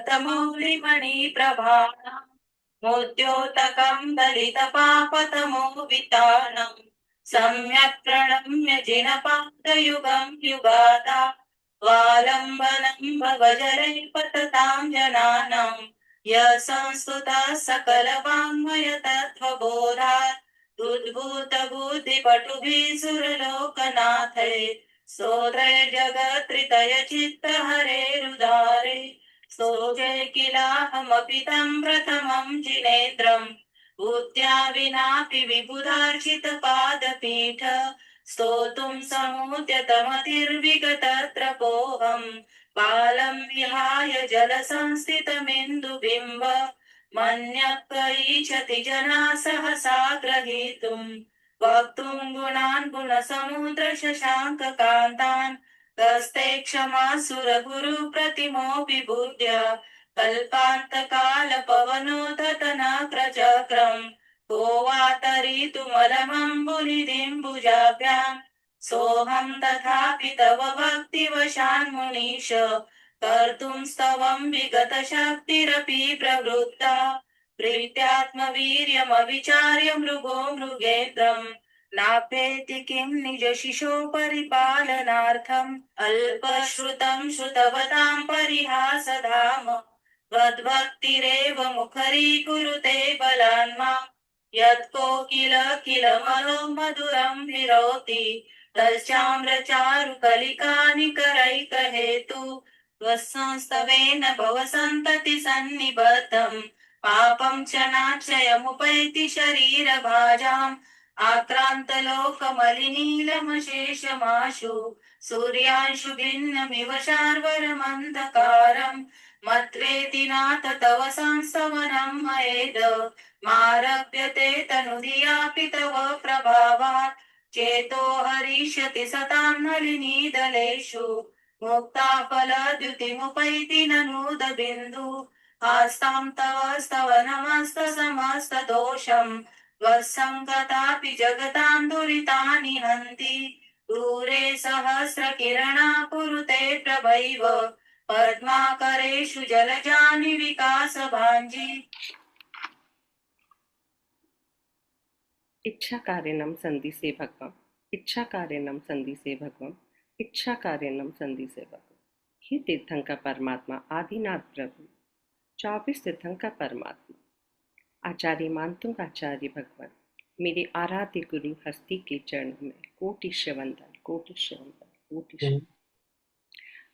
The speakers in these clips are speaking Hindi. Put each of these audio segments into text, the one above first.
कमलमणिप्रभाणम् मोद्योतकं दलितपापतमोवितानम् सम्यक् प्रणम्य जिनपादयुगं युगादा स्वालम्बनं भवजरैः पततां जनानाम् यः संस्तुतः सकलवाङ्मयतत्त्वबोधात् उद्भूतबुद्धिपटुभिः सुरलोकनाथैः स्तोत्रैर्जगत्त्रितय चित्तहरेरुदारे स्तोत्रे किलाहमपि तं प्रथमं जिनेन्द्रम् बुद्ध्या विनापि विबुधार्चितपादपीठ स्तोतुं समुद्यतमतिर्विगतत्रपोऽहम् कालं विहाय जलसंस्थितमिन्दुबिम्ब मन्यः कैचति जना सहसा ग्रहीतुम् वक्तुं गुणान् गुणसमुद्रशशाङ्ककान्तान् कस्ते क्षमासुरगुरु प्रतिमोऽपि बुद्ध्या कल्पान्तकालपवनोदतनक्रचक्रम् को वा तरितुमलमम्बुनिधिम्बुजाभ्याम् सोऽहं तथापि तव भक्तिवशान्मुनीश कर्तुं स्तवं विगतशक्तिरपि प्रवृत्ता प्रीत्यात्मवीर्यमविचार्य मृगो मृगेन्द्रम् नापेति किं निजशिशो परिपालनार्थम् अल्पश्रुतं श्रुतवतां परिहासधाम त्वद्भक्तिरेव मुखरीकुरुते बलान्मा यत्को किल मधुरं विरोति तच्चाम्रचारुकलिकानिकरैकहेतु त्वत्संस्तवेन भवसन्तति सन्निबद्धम् पापं च नाक्षयमुपैति शरीरभाजाम् आक्रान्तलोकमलिनीलमशेषमाशु सूर्यांशु भिन्नमिव शार्वरमन्धकारम् मत्वेति नाथ तव संस्तवनं मयेद मारभ्यते तनुधियापि तव प्रभावात् चेतो हरिष्यति सतां नलिनीदलेषु मुक्ता फलद्युतिमुपैति ननूद बिन्दु आस्तां तव स्तवनमस्तसमस्तदोषम् त्वत्सङ्गतापि जगतां दुरितानि हन्ति दूरे सहस्रकिरणा कुरुते प्रभैव पद्माकरेषु जलजानि विकासभाञ्जी इच्छा कार्यनम संधि से भगवम इच्छा कार्यनम संधि से भगवम इच्छा कार्यनम संधि से भगवम। हे तीर्थंकर परमात्मा आदिनाथ प्रभु 24 तीर्थंकर परमात्मा आचार्य मानतुंग आचार्य भगवान मेरे आराध्य गुरु हस्ती के चरणों में कोटि वंदन कोटि वंदन कोटि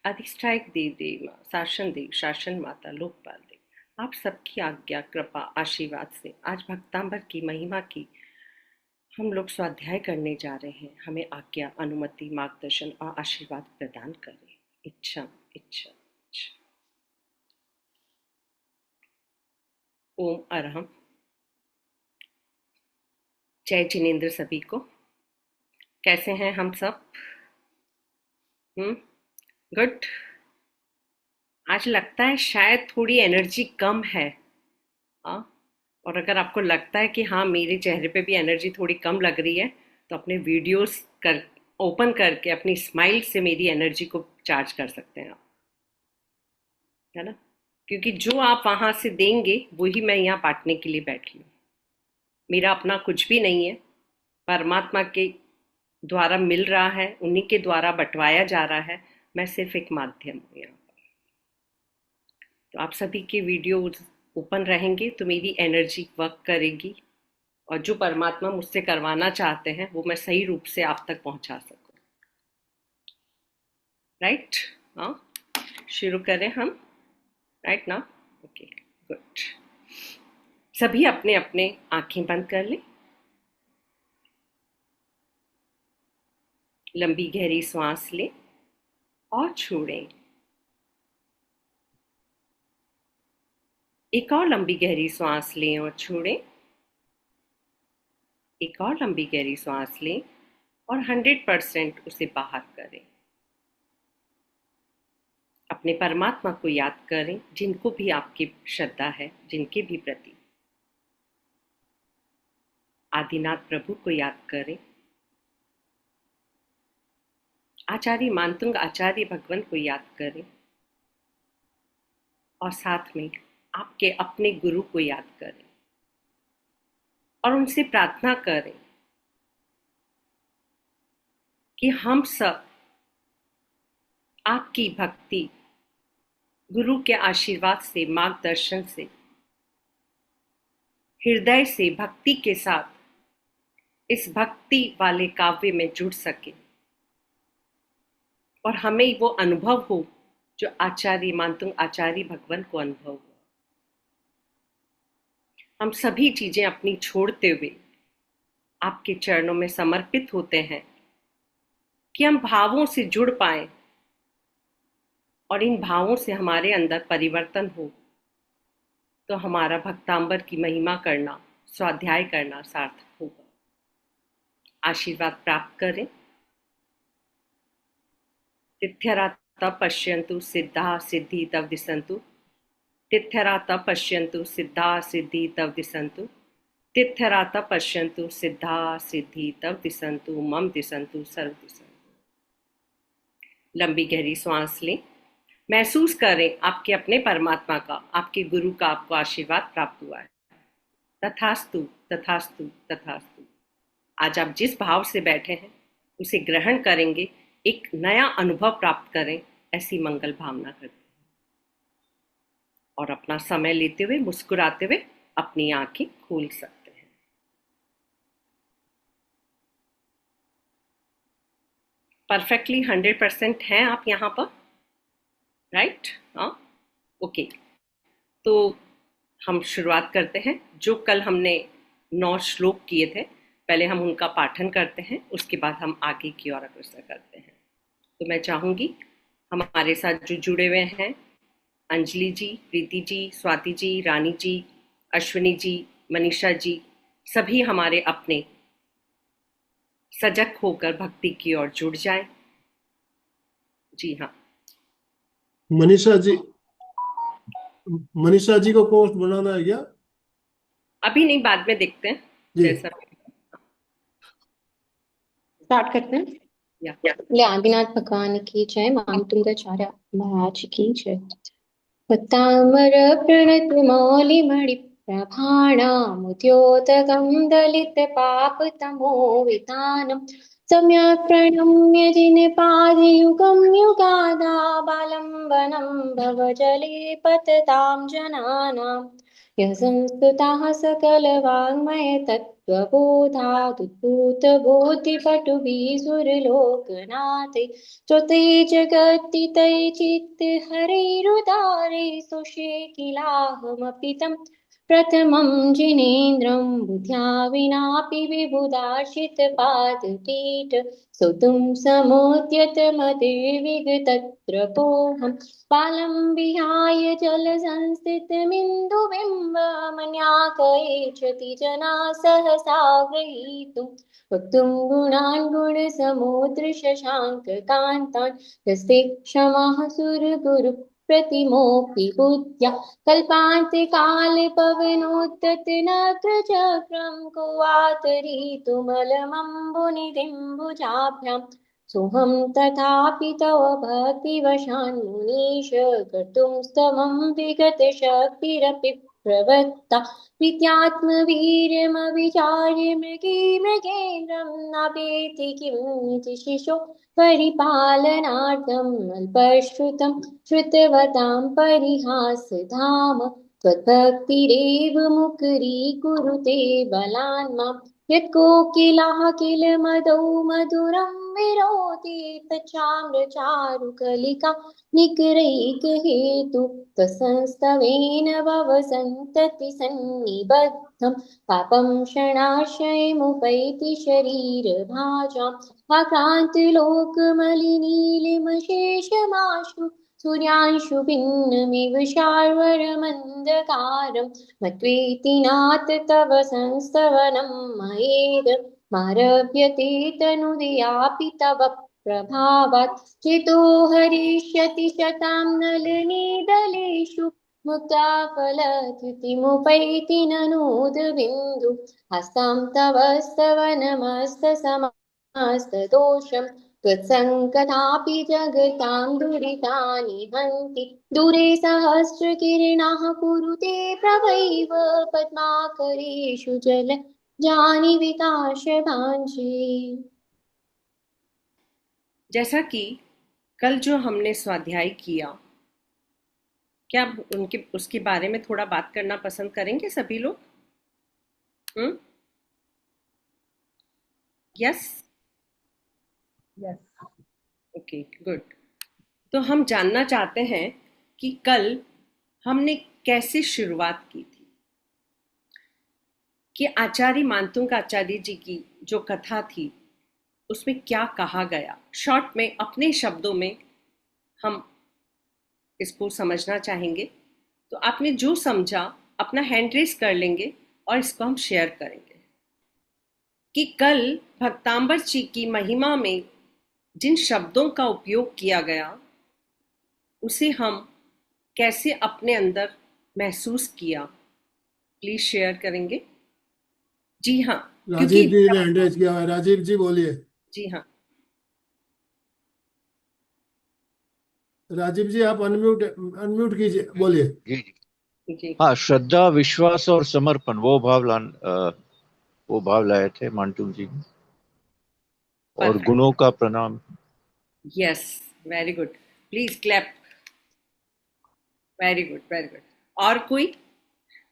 अधिष्ठायक देव देव शासन देव शासन माता लोकपाल देव आप सबकी आज्ञा कृपा आशीर्वाद से आज भक्तांबर की महिमा की हम लोग स्वाध्याय करने जा रहे हैं। हमें आज्ञा अनुमति मार्गदर्शन और आशीर्वाद प्रदान करें। इच्छा इच्छा इच्छा। ओम अरहम। जय जिनेन्द्र सभी को। कैसे हैं हम सब? गुड। आज लगता है शायद थोड़ी एनर्जी कम है। और अगर आपको लगता है कि हाँ मेरे चेहरे पे भी एनर्जी थोड़ी कम लग रही है तो अपने वीडियोस ओपन करके अपनी स्माइल से मेरी एनर्जी को चार्ज कर सकते हैं आप, है ना? क्योंकि जो आप वहां से देंगे वही मैं यहाँ बांटने के लिए बैठी हूँ। मेरा अपना कुछ भी नहीं है, परमात्मा के द्वारा मिल रहा है, उन्हीं के द्वारा बंटवाया जा रहा है। मैं सिर्फ एक माध्यम हूँ यहाँ पर। तो आप सभी के वीडियो ओपन रहेंगे तो मेरी एनर्जी वर्क करेगी और जो परमात्मा मुझसे करवाना चाहते हैं वो मैं सही रूप से आप तक पहुंचा सकूं। राइट? हाँ, शुरू करें हम। राइट ना? Okay, good. सभी अपने अपने आंखें बंद कर लें। लंबी गहरी सांस लें और छोड़ें। एक और लंबी गहरी सांस लें और छोड़ें। एक और लंबी गहरी सांस लें और 100% उसे बाहर करें। अपने परमात्मा को याद करें, जिनको भी आपकी श्रद्धा है, जिनके भी प्रति। आदिनाथ प्रभु को याद करें। आचार्य मानतुंग आचार्य भगवान को याद करें और साथ में आपके अपने गुरु को याद करें और उनसे प्रार्थना करें कि हम सब आपकी भक्ति, गुरु के आशीर्वाद से, मार्गदर्शन से, हृदय से भक्ति के साथ इस भक्ति वाले काव्य में जुड़ सके और हमें वो अनुभव हो जो आचार्य मानतुंग आचार्य भगवान को अनुभव हो। हम सभी चीजें अपनी छोड़ते हुए आपके चरणों में समर्पित होते हैं कि हम भावों से जुड़ पाए और इन भावों से हमारे अंदर परिवर्तन हो, तो हमारा भक्तांबर की महिमा करना, स्वाध्याय करना सार्थक होगा। आशीर्वाद प्राप्त करें। तिथ्यराता पश्यन्तु सिद्धा सिद्धि तव दिसन्तु, तिथ्यराता पश्यन्तु सिद्धा सिद्धि तव दिसन्तु, तिथ्यराता पश्यन्तु सिद्धा सिद्धि तव दिसन्तु, मम दिसन्तु सर्व दिसन्तु। लंबी गहरी सांस लें। महसूस करें आपके अपने परमात्मा का, आपके गुरु का आपको आशीर्वाद प्राप्त हुआ है। तथास्तु तथास्तु तथास्तु। आज आप जिस भाव से बैठे हैं उसे ग्रहण करेंगे, एक नया अनुभव प्राप्त करें, ऐसी मंगल भावना करते हैं और अपना समय लेते हुए, मुस्कुराते हुए अपनी आंखें खोल सकते हैं। परफेक्टली 100% हैं आप यहाँ पर, राइट? हाँ, ओके। तो हम शुरुआत करते हैं। जो कल हमने 9 श्लोक किए थे, पहले हम उनका पाठन करते हैं, उसके बाद हम आगे की ओर अग्रसर करते हैं। तो मैं चाहूँगी हमारे साथ जो जुड़े हुए हैं, अंजलि जी, प्रीति जी, स्वाति जी, रानी जी, अश्विनी जी, मनीषा जी, सभी हमारे अपने सजग होकर भक्ति की ओर जुड़ जाएं। जी हाँ, मनीषा जी, मनीषा जी को पोस्ट बनाना है क्या? अभी नहीं, बाद में देखते हैं जी। जैसा। स्टार्ट करते हैं। या ले आदिनाथ भगवान की जय, मातुंगाचार्य महाराज की जय। पतामर प्रणत मौलि मणि प्रभाणामुद्योतकं दलित पाप तमो वितानम् सम्यक् प्रणम्य जिनपादयुगं युगादाबालं वनं भवजले पततां जनानाम् यः संस्तुताः सकलवाङ्मय तत्त्वबोधादुद्भूतबोधिपटुभिः सुरलोकनाथे श्रुते जगत्तितै चित्त हरैरुदारे सुषेकिलाहमपि तं प्रथमं जिनेन्द्रं बुद्ध्या विनापि विबुधार्चितपादपीठ सुतुं समुद्यतमतिर्विगतत्रपोऽहं पालं विहाय जलसंस्थितमिन्दुबिम्बमन्याकयेच्छति जना सहसा गृहीतुम् वक्तुं गुणान् गुणसमुद्रशशाङ्ककान्तान् यस्ते क्षमाः सुरगुरुप्रतिमोऽपि बुद्ध्या कल्पान्तिकालपवनोत्ततिनग्रचक्रं कुवातरीतुमलमम्बुनिदिम्बुजाभ्यां सोऽहं तथापि तव भक्तिवशान् मुनीश कर्तुं स्तवं विगतशक्तिरपि प्रवक्ता प्रीत्यात्मवीर्यमविचार्य मृगी मृगेन्द्रं नापेति किं इति शिशो परिपालनार्थम् अल्पश्रुतं श्रुतवतां परिहासधाम त्वद्भक्तिरेव मुकुरीकुरुते बलान् माम् यत्कोकिलः किल मदौ मधुरं विरोधि तच्चाम्रचारुकलिका निकरैकहेतु त्वत्संस्तवेन भव सन्तति सन्निबद्धं पापं क्षणाश्रयमुपैति शरीरभाजाम् आक्रान्तलोकमलिनीलिमशेषमाशु सूर्यांशुभिन्नमिव शार्वरमन्धकारं मत्वेति नाथ तव संस्तवनं मयेद मारभ्यते तनुदयापि तव प्रभावात् चितो हरिष्यति शतां नलिनीदलेषु मुक्ताफलच्युतिमुपैति ननूदबिन्दु हस्तां तव स्तवनमस्तसमास्तदोषं त्वत्सङ्गतापि जगतां दुरितानि हन्ति दूरे सहस्रकिरणाः कुरुते प्रभैव पद्माकरेषु जलजानि विकाशभाञ्जे। जैसा कि कल जो हमने स्वाध्याय किया, क्या आप उनके उसके बारे में थोड़ा बात करना पसंद करेंगे सभी लोग? Yes, okay, good. तो हम जानना चाहते हैं कि कल हमने कैसे शुरुआत की थी, कि आचार्य मानतुंग आचार्य जी की जो कथा थी उसमें क्या कहा गया। शॉर्ट में अपने शब्दों में हम इसको समझना चाहेंगे। तो आपने जो समझा अपना हैंड रेस कर लेंगे और इसको हम शेयर करेंगे कि कल भक्तांबर जी की महिमा में जिन शब्दों का उपयोग किया गया उसे हम कैसे अपने अंदर महसूस किया। प्लीज शेयर करेंगे। जी हाँ, राजीव जी ने हैंड रेज किया है। राजीव जी बोलिए। जी हाँ, राजीव जी आप अनम्यूट अनम्यूट कीजिए, बोलिए। जी जी। जी हाँ, श्रद्धा, विश्वास और समर्पण, वो भाव लाए थे मांटू जी, और परफेक्ट, गुणों का प्रणाम। Yes, very good, please clap. Very good, very good. और कोई?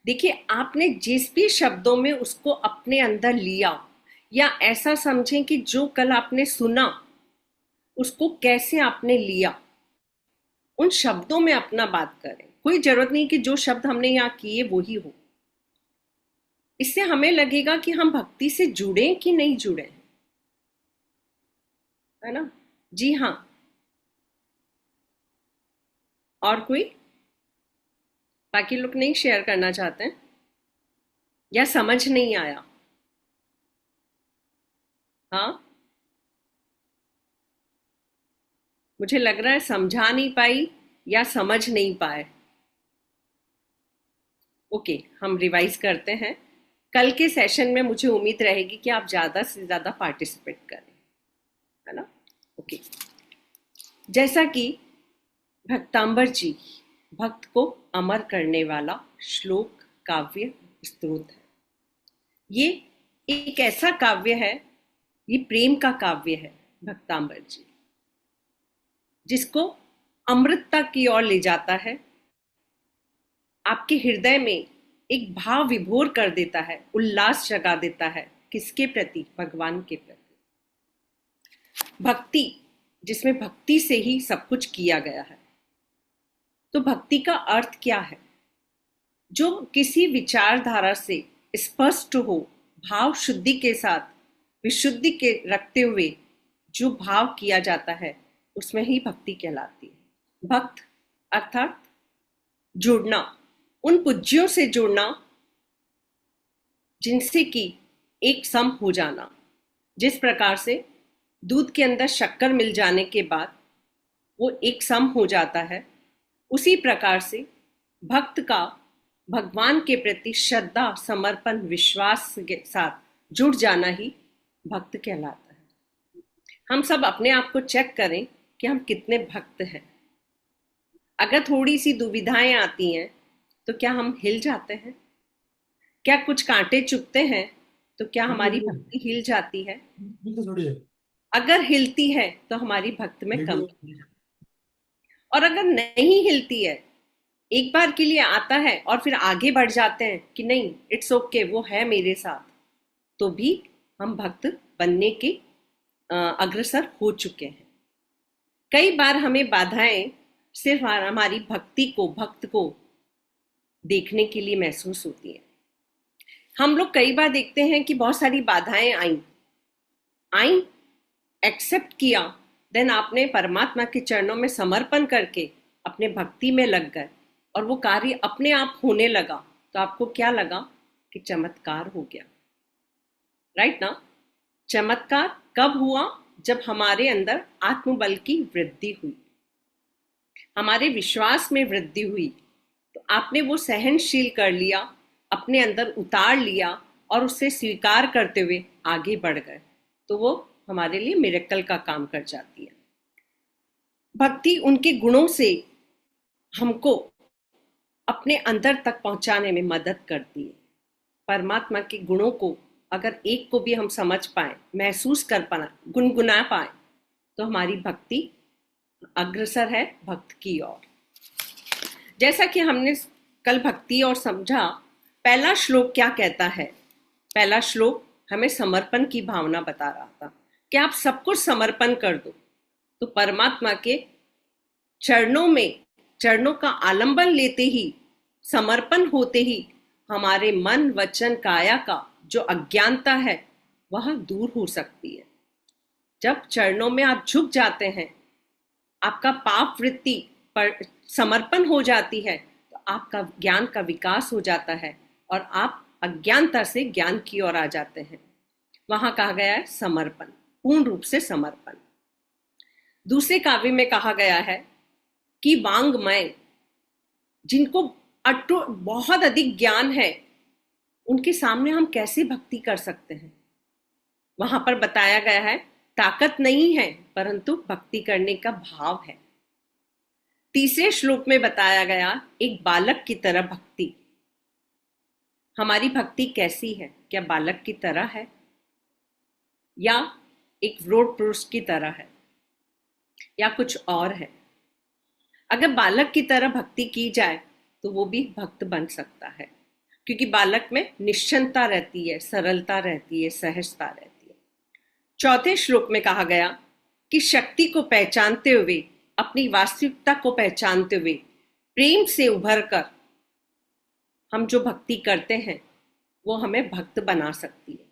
देखिए, आपने जिस भी शब्दों में उसको अपने अंदर लिया, या ऐसा समझें कि जो कल आपने सुना उसको कैसे आपने लिया, उन शब्दों में अपना बात करें। कोई जरूरत नहीं कि जो शब्द हमने यहाँ किए वो ही हो। इससे हमें लगेगा कि हम भक्ति से जुड़े कि नहीं जुड़े, है ना? जी हाँ, और कोई? बाकी लोग नहीं शेयर करना चाहते हैं या समझ नहीं आया? हाँ, मुझे लग रहा है समझा नहीं पाई या समझ नहीं पाए। ओके, हम रिवाइज करते हैं। कल के सेशन में मुझे उम्मीद रहेगी कि आप ज्यादा से ज्यादा पार्टिसिपेट करें, है ना? ओके, जैसा कि भक्तांबर जी भक्त को अमर करने वाला श्लोक, काव्य, स्तोत्र है। ये एक ऐसा काव्य है, ये प्रेम का काव्य है भक्तांबर जी, जिसको अमृतता की ओर ले जाता है, आपके हृदय में एक भाव विभोर कर देता है, उल्लास जगा देता है। किसके प्रति? भगवान के प्रति। भक्ति, जिसमें भक्ति से ही सब कुछ किया गया है। तो भक्ति का अर्थ क्या है? जो किसी विचारधारा से स्पष्ट हो, भाव शुद्धि के साथ विशुद्धि के रखते हुए जो भाव किया जाता है, उसमें ही भक्ति कहलाती है। भक्त अर्थात जुड़ना, उन पूज्यों से जुड़ना जिनसे कि एक सम हो जाना। जिस प्रकार से दूध के अंदर शक्कर मिल जाने के बाद वो एक सम हो जाता है, उसी प्रकार से भक्त का भगवान के प्रति श्रद्धा, समर्पण, विश्वास के साथ जुड़ जाना ही भक्त कहलाता है। हम सब अपने आप को चेक करें कि हम कितने भक्त हैं। अगर थोड़ी सी दुविधाएं आती हैं तो क्या हम हिल जाते हैं? क्या कुछ कांटे चुभते हैं तो क्या हमारी भक्ति हिल जाती है? अगर हिलती है तो हमारी भक्त में कमी है, और अगर नहीं हिलती है, एक बार के लिए आता है और फिर आगे बढ़ जाते हैं कि नहीं, इट्स ओके, वो है मेरे साथ, तो भी हम भक्त बनने के अग्रसर हो चुके हैं। कई बार हमें बाधाएं सिर्फ हमारी भक्ति को, भक्त को देखने के लिए महसूस होती है। हम लोग कई बार देखते हैं कि बहुत सारी बाधाएं आई, एक्सेप्ट किया, देन आपने परमात्मा के चरणों में समर्पण करके अपने भक्ति में लग गए और वो कार्य अपने आप होने लगा, तो आपको क्या लगा? कि चमत्कार हो गया, राइट ना? चमत्कार कब हुआ? जब हमारे अंदर आत्मबल की वृद्धि हुई, हमारे विश्वास में वृद्धि हुई, तो आपने वो सहनशील कर लिया, अपने अंदर उतार लिया और उसे स्वीकार करते हुए आगे बढ़ गए, तो वो हमारे लिए मिरेकल का काम कर जाती है। भक्ति उनके गुणों से हमको अपने अंदर तक पहुंचाने में मदद करती है। परमात्मा के गुणों को अगर एक को भी हम समझ पाए, महसूस कर पाए, गुनगुना पाए, तो हमारी भक्ति अग्रसर है भक्त की ओर। जैसा कि हमने कल भक्ति और समझा, पहला श्लोक क्या कहता है? पहला श्लोक हमें समर्पण की भावना बता रहा था कि आप सब कुछ समर्पण कर दो, तो परमात्मा के चरणों का आलंबन लेते ही, समर्पण होते ही हमारे मन, वचन, काया का जो अज्ञानता है वह दूर हो सकती है। जब चरणों में आप झुक जाते हैं, आपका पाप वृत्ति पर समर्पण हो जाती है, तो आपका ज्ञान का विकास हो जाता है और आप अज्ञानता से ज्ञान की ओर आ जाते हैं। वहां कहा गया है समर्पण, पूर्ण रूप से समर्पण। दूसरे काव्य में कहा गया है कि वांगमय, जिनको बहुत अधिक ज्ञान है, उनके सामने हम कैसे भक्ति कर सकते हैं? वहां पर बताया गया है ताकत नहीं है, परंतु भक्ति करने का भाव है। तीसरे श्लोक में बताया गया एक बालक की तरह भक्ति। हमारी भक्ति कैसी है? क्या बालक की तरह है या एक वृद्ध पुरुष की तरह है या कुछ और है? अगर बालक की तरह भक्ति की जाए तो वो भी भक्त बन सकता है, क्योंकि बालक में निश्चलता रहती है, सरलता रहती है, सहजता रहती है। चौथे श्लोक में कहा गया कि शक्ति को पहचानते हुए, अपनी वास्तविकता को पहचानते हुए, प्रेम से उभरकर हम जो भक्ति करते हैं वो हमें भक्त बना सकती है।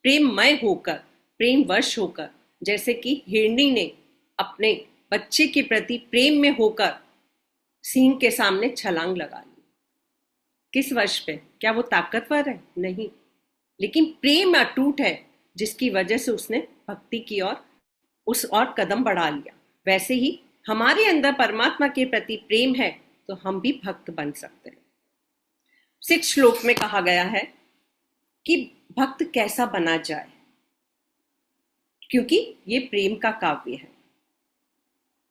प्रेममय होकर, प्रेमवश होकर, जैसे कि हिरणी ने अपने बच्चे के प्रति प्रेम में होकर सिंह के सामने छलांग लगा ली। किस वश पे? क्या वो ताकतवर है? नहीं, लेकिन प्रेम अटूट है, जिसकी वजह से उसने भक्ति की ओर उस और कदम बढ़ा लिया। वैसे ही हमारे अंदर परमात्मा के प्रति प्रेम है तो हम भी भक्त बन सकते हैं। 6 श्लोक में कहा गया है कि भक्त कैसा बना जाए, क्योंकि ये प्रेम का काव्य है।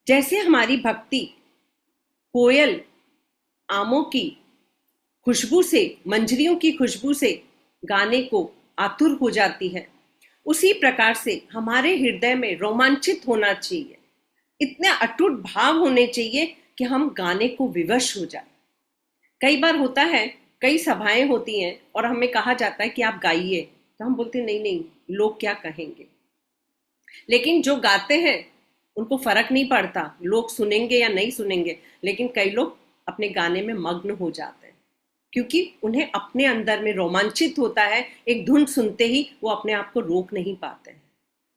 जैसे हमारी भक्ति कोयल आमों की खुशबू से, मंजरियों की खुशबू से गाने को आतुर हो जाती है, उसी प्रकार से हमारे हृदय में रोमांचित होना चाहिए, इतने अटूट भाव होने चाहिए कि हम गाने को विवश हो जाए। कई बार होता है, कई सभाएं होती हैं और हमें कहा जाता है कि आप गाइए, तो हम बोलते नहीं नहीं, लोग क्या कहेंगे। लेकिन जो गाते हैं उनको फर्क नहीं पड़ता लोग सुनेंगे या नहीं सुनेंगे, लेकिन कई लोग अपने गाने में मग्न हो जाते हैं, क्योंकि उन्हें अपने अंदर में रोमांचित होता है। एक धुन सुनते ही वो अपने आप को रोक नहीं पाते हैं।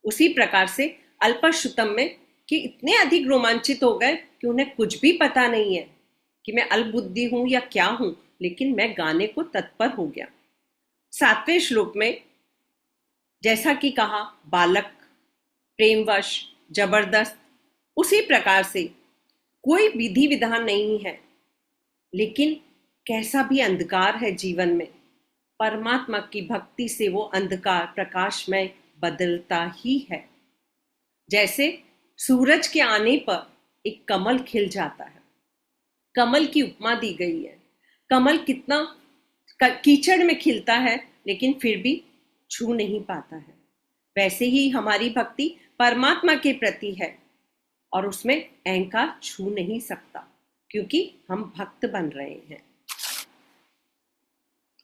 उसी प्रकार से अल्पश्रुतम में कि इतने अधिक रोमांचित हो गए कि उन्हें कुछ भी पता नहीं है कि मैं अल्पबुद्धि हूं या क्या हूं, लेकिन मैं गाने को तत्पर हो गया। 7वें श्लोक में जैसा कि कहा, बालक, प्रेमवश, जबरदस्त, उसी प्रकार से कोई विधि विधान नहीं है, लेकिन कैसा भी अंधकार है जीवन में, परमात्मा की भक्ति से वो अंधकार प्रकाशमय बदलता ही है। जैसे सूरज के आने पर एक कमल खिल जाता है, कमल की उपमा दी गई है। कमल कितना कीचड़ में खिलता है, लेकिन फिर भी छू नहीं पाता है। वैसे ही हमारी भक्ति परमात्मा के प्रति है और उसमें अहंकार छू नहीं सकता, क्योंकि हम भक्त बन रहे हैं।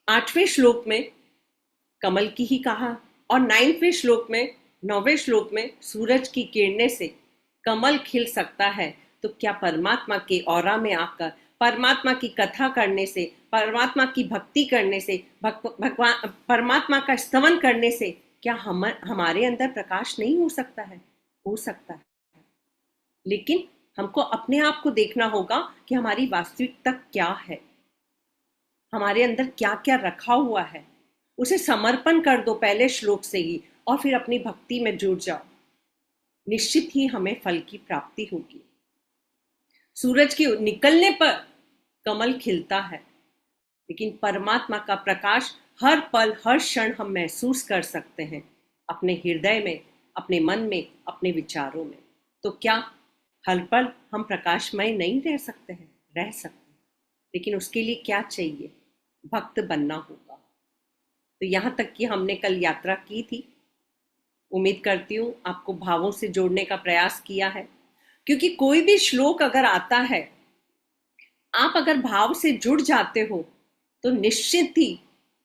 8वें श्लोक में कमल की ही कहा और 9वें श्लोक में 9वें श्लोक में सूरज की किरणें से कमल खिल सकता है, तो क्या परमात्मा के औरा में आकर, परमात्मा की कथा करने से, परमात्मा की भक्ति करने से, परमात्मा का स्तवन करने से क्या हमारे अंदर प्रकाश नहीं हो सकता है? हो सकता है, लेकिन हमको अपने आप को देखना होगा कि हमारी वास्तविकता क्या है, हमारे अंदर क्या क्या रखा हुआ है। उसे समर्पण कर दो पहले श्लोक से ही, और फिर अपनी भक्ति में जुड़ जाओ। निश्चित ही हमें फल की प्राप्ति होगी। सूरज के निकलने पर कमल खिलता है, लेकिन परमात्मा का प्रकाश हर पल, हर क्षण हम महसूस कर सकते हैं अपने हृदय में, अपने मन में, अपने विचारों में। तो क्या हर पल हम प्रकाशमय नहीं रह सकते हैं? रह सकते हैं, लेकिन उसके लिए क्या चाहिए? भक्त बनना होगा। तो यहाँ तक कि हमने कल यात्रा की थी। उम्मीद करती हूँ आपको भावों से जोड़ने का प्रयास किया है, क्योंकि कोई भी श्लोक अगर आता है, आप अगर भाव से जुड़ जाते हो तो निश्चित ही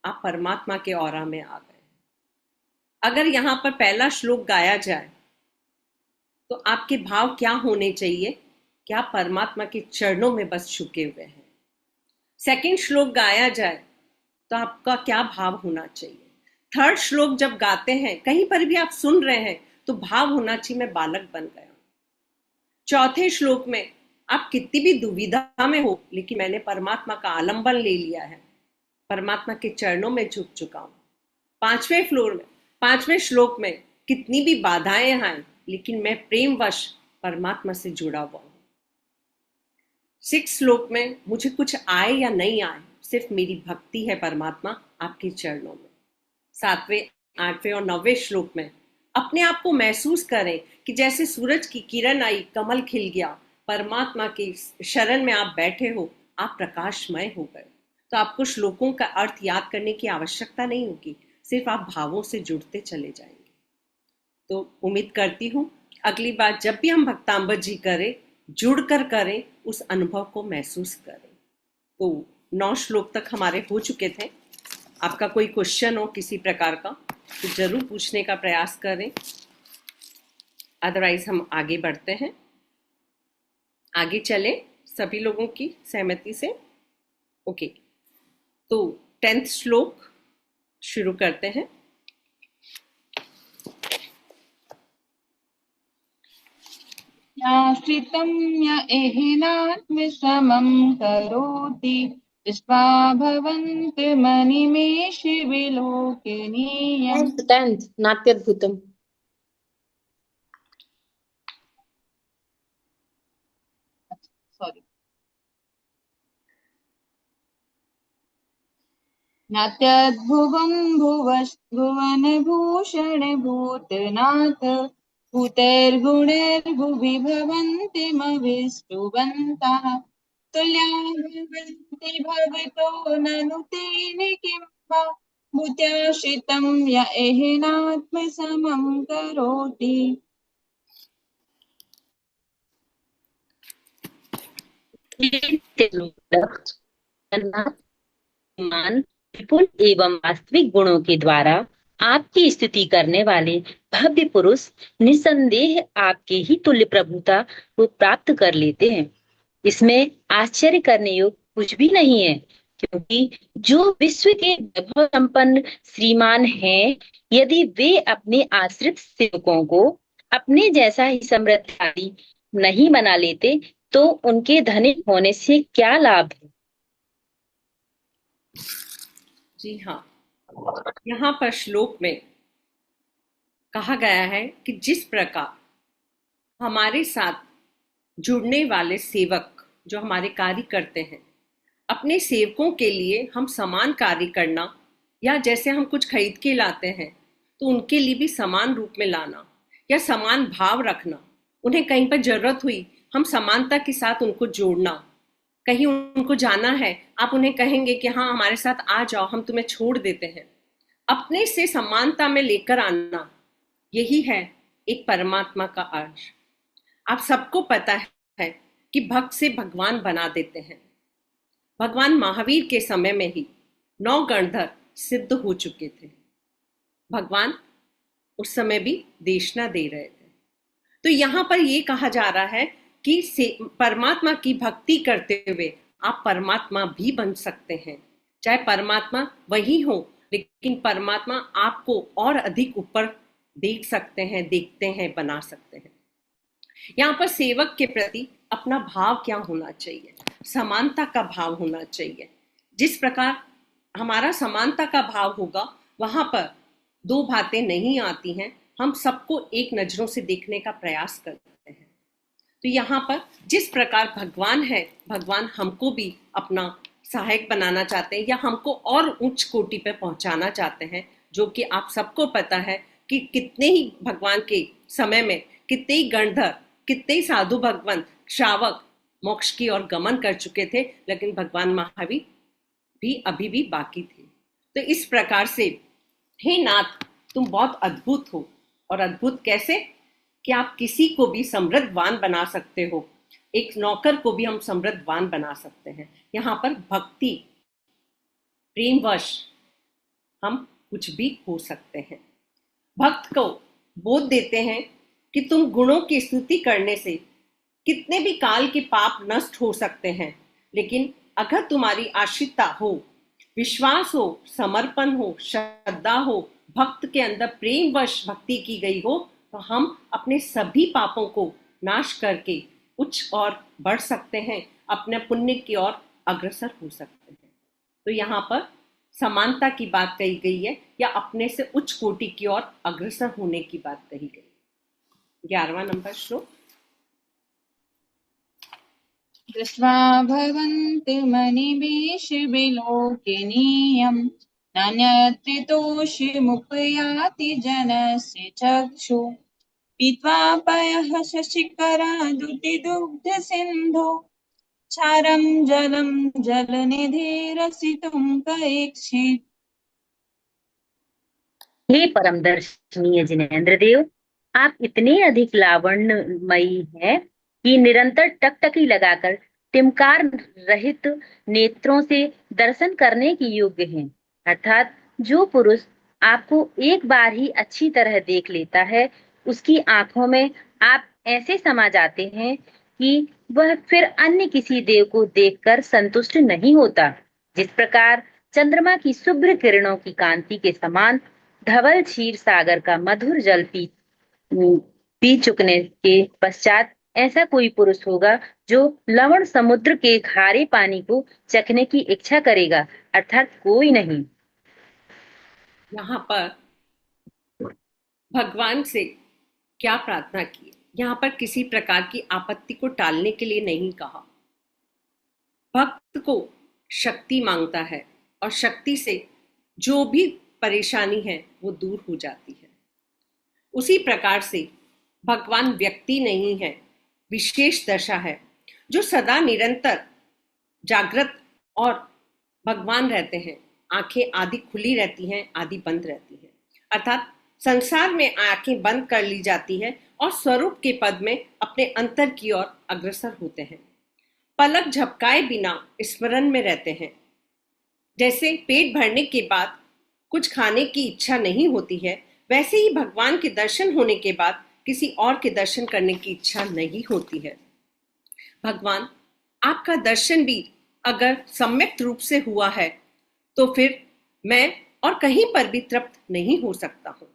आप परमात्मा के औरा में आ गए। अगर यहाँ पर पहला श्लोक गाया जाए तो आपके भाव क्या होने चाहिए? क्या परमात्मा के चरणों में बस झुके हुए हैं। सेकंड श्लोक गाया जाए तो आपका क्या भाव होना चाहिए? थर्ड श्लोक जब गाते हैं, कहीं पर भी आप सुन रहे हैं, तो भाव होना चाहिए मैं बालक बन गया। चौथे श्लोक में आप कितनी भी दुविधा में हो, लेकिन मैंने परमात्मा का आलंबन ले लिया है, परमात्मा के चरणों में झुक चुका हूं। पांचवें श्लोक में कितनी भी बाधाएं आए, लेकिन मैं प्रेमवश परमात्मा से जुड़ा हुआ हूं। 6 श्लोक में मुझे कुछ आए या नहीं आए, सिर्फ मेरी भक्ति है परमात्मा आपके चरणों में। 7वें, 8वें और 9वें श्लोक में अपने आप को महसूस करें कि जैसे सूरज की किरण आई, कमल खिल गया, परमात्मा की शरण में आप बैठे हो, आप प्रकाशमय हो गए। तो आपको श्लोकों का अर्थ याद करने की आवश्यकता नहीं होगी, सिर्फ आप भावों से जुड़ते चले जाएंगे। तो उम्मीद करती हूँ अगली बार जब भी हम भक्तांबर जी करें, जुड़कर करें, उस अनुभव को महसूस करें। तो 9 श्लोक तक हमारे हो चुके थे। आपका कोई क्वेश्चन हो किसी प्रकार का तो जरूर पूछने का प्रयास करें, अदरवाइज हम आगे बढ़ते हैं। आगे चले सभी लोगों की सहमति से। ओके, तो 10th श्लोक शुरू करते हैं। याश्रितं य एहिनात्मसमं करोति स्वाभवन्तमनिमेषि विलोकनीयम्। 10th नाट्यद्भुतम्। सॉरी, नात्यद्भुवं भुवनभूषण भूतनाथ भूतैर्गुणैर्भुवि भवन्तिमविष्टुवन्तः तुल्या भवन्ति भवतो ननु तेन किं वा भूत्याश्रितं य एहिनात्मसमं करोति। मान विपुल एवं वास्तविक गुणों के द्वारा आपकी स्तुति करने वाले भव्य पुरुष निसंदेह आपके ही तुल्य प्रभुता को प्राप्त कर लेते हैं। इसमें आश्चर्य करने योग्य कुछ भी नहीं है, क्योंकि जो विश्व के वैभव संपन्न श्रीमान हैं, यदि वे अपने आश्रित सेवकों को अपने जैसा ही समृद्धशाली नहीं बना लेते तो उनके धनी होने से क्या लाभ है। जी हाँ, यहाँ पर श्लोक में कहा गया है कि जिस प्रकार हमारे साथ जुड़ने वाले सेवक जो हमारे कार्य करते हैं, अपने सेवकों के लिए हम समान कार्य करना, या जैसे हम कुछ खरीद के लाते हैं तो उनके लिए भी समान रूप में लाना या समान भाव रखना। उन्हें कहीं पर जरूरत हुई हम समानता के साथ उनको जोड़ना। कहीं उनको जाना है, आप उन्हें कहेंगे कि हाँ हमारे साथ आ जाओ, हम तुम्हें छोड़ देते हैं। अपने से समानता में लेकर आना, यही है एक परमात्मा का अर्थ। आप सबको पता है कि भक्त से भगवान बना देते हैं। भगवान महावीर के समय में ही 9 गणधर सिद्ध हो चुके थे। भगवान उस समय भी देशना दे रहे थे। तो यहाँ पर ये कहा जा रहा है कि परमात्मा की भक्ति करते हुए आप परमात्मा भी बन सकते हैं। चाहे परमात्मा वही हो, लेकिन परमात्मा आपको और अधिक ऊपर देख सकते हैं, देखते हैं, बना सकते हैं। यहाँ पर सेवक के प्रति अपना भाव क्या होना चाहिए? समानता का भाव होना चाहिए। जिस प्रकार हमारा समानता का भाव होगा, वहां पर 2 बातें नहीं आती हैं। हम सबको एक नजरों से देखने का प्रयास करते हैं। तो यहाँ पर जिस प्रकार भगवान है, भगवान हमको भी अपना सहायक बनाना चाहते हैं या हमको और उच्च कोटि पे पहुंचाना चाहते हैं, जो कि आप सबको पता है कि कितने ही भगवान के समय में कितने ही गणधर, कितने ही साधु भगवान श्रावक मोक्ष की ओर गमन कर चुके थे, लेकिन भगवान महावीर भी अभी भी बाकी थे। तो इस प्रकार से हे नाथ, तुम बहुत अद्भुत हो। और अद्भुत कैसे? कि आप किसी को भी समृद्धवान बना सकते हो, एक नौकर को भी हम समृद्धवान बना सकते हैं। यहाँ पर भक्ति प्रेमवश हम कुछ भी हो सकते हैं। भक्त को बोध देते हैं कि तुम गुणों की स्तुति करने से कितने भी काल के पाप नष्ट हो सकते हैं, लेकिन अगर तुम्हारी आश्रितता हो, विश्वास हो, समर्पण हो, श्रद्धा हो, भक्त के अंदर प्रेमवश भक्ति की गई हो, तो हम अपने सभी पापों को नाश करके उच्च और बढ़ सकते हैं, अपने पुण्य की ओर अग्रसर हो सकते हैं। तो यहाँ पर समानता की बात कही गई है, या अपने से उच्च कोटि की ओर अग्रसर होने की बात कही गई। 11वां नंबर श्लोक। दृष्ट्वा भवन्ति मणिभिषिबिलोकिनीयम् नान्यत्रितोषिमुपयाति जनस्य चक्षु पीत्वा पयः शशिकरादुतिदुग्धसिन्धो क्षारं जलं जलनिधिरसितुं कैक्षित्। हे परम दर्शनीय जिनेन्द्र देव, आप इतने अधिक लावण्यमयी हैं कि निरंतर टकटकी लगाकर टिमकार रहित नेत्रों से दर्शन करने की योग्य हैं। अर्थात जो पुरुष आपको एक बार ही अच्छी तरह देख लेता है, उसकी आंखों में आप ऐसे समा जाते हैं कि वह फिर अन्य किसी देव को देखकर संतुष्ट नहीं होता। जिस प्रकार चंद्रमा की शुभ्र किरणों की कांति के समान धवल क्षीर सागर का मधुर जल पी चुकने के पश्चात ऐसा कोई पुरुष होगा जो लवण समुद्र के खारे पानी को चखने की इच्छा करेगा, अर्थात कोई नहीं। यहाँ पर भगवान से क्या प्रार्थना की? यहाँ पर किसी प्रकार की आपत्ति को टालने के लिए नहीं कहा। भक्त को शक्ति मांगता है और शक्ति से जो भी परेशानी है वो दूर हो जाती है। उसी प्रकार से भगवान व्यक्ति नहीं है, विशेष दशा है, जो सदा निरंतर जागृत और भगवान रहते हैं। आंखें आधी खुली रहती हैं, आधी बंद रहती हैं, अर्थात संसार में आंखें बंद कर ली जाती है और स्वरूप के पद में अपने अंतर की ओर अग्रसर होते हैं। पलक झपकाए बिना स्मरण में रहते हैं। जैसे पेट भरने के बाद कुछ खाने की इच्छा नहीं होती है, वैसे ही भगवान के दर्शन होने के बाद किसी और के दर्शन करने की इच्छा नहीं होती है। भगवान, आपका दर्शन भी अगर सम्यक रूप से हुआ है तो फिर मैं और कहीं पर भी तृप्त नहीं हो सकता हूँ।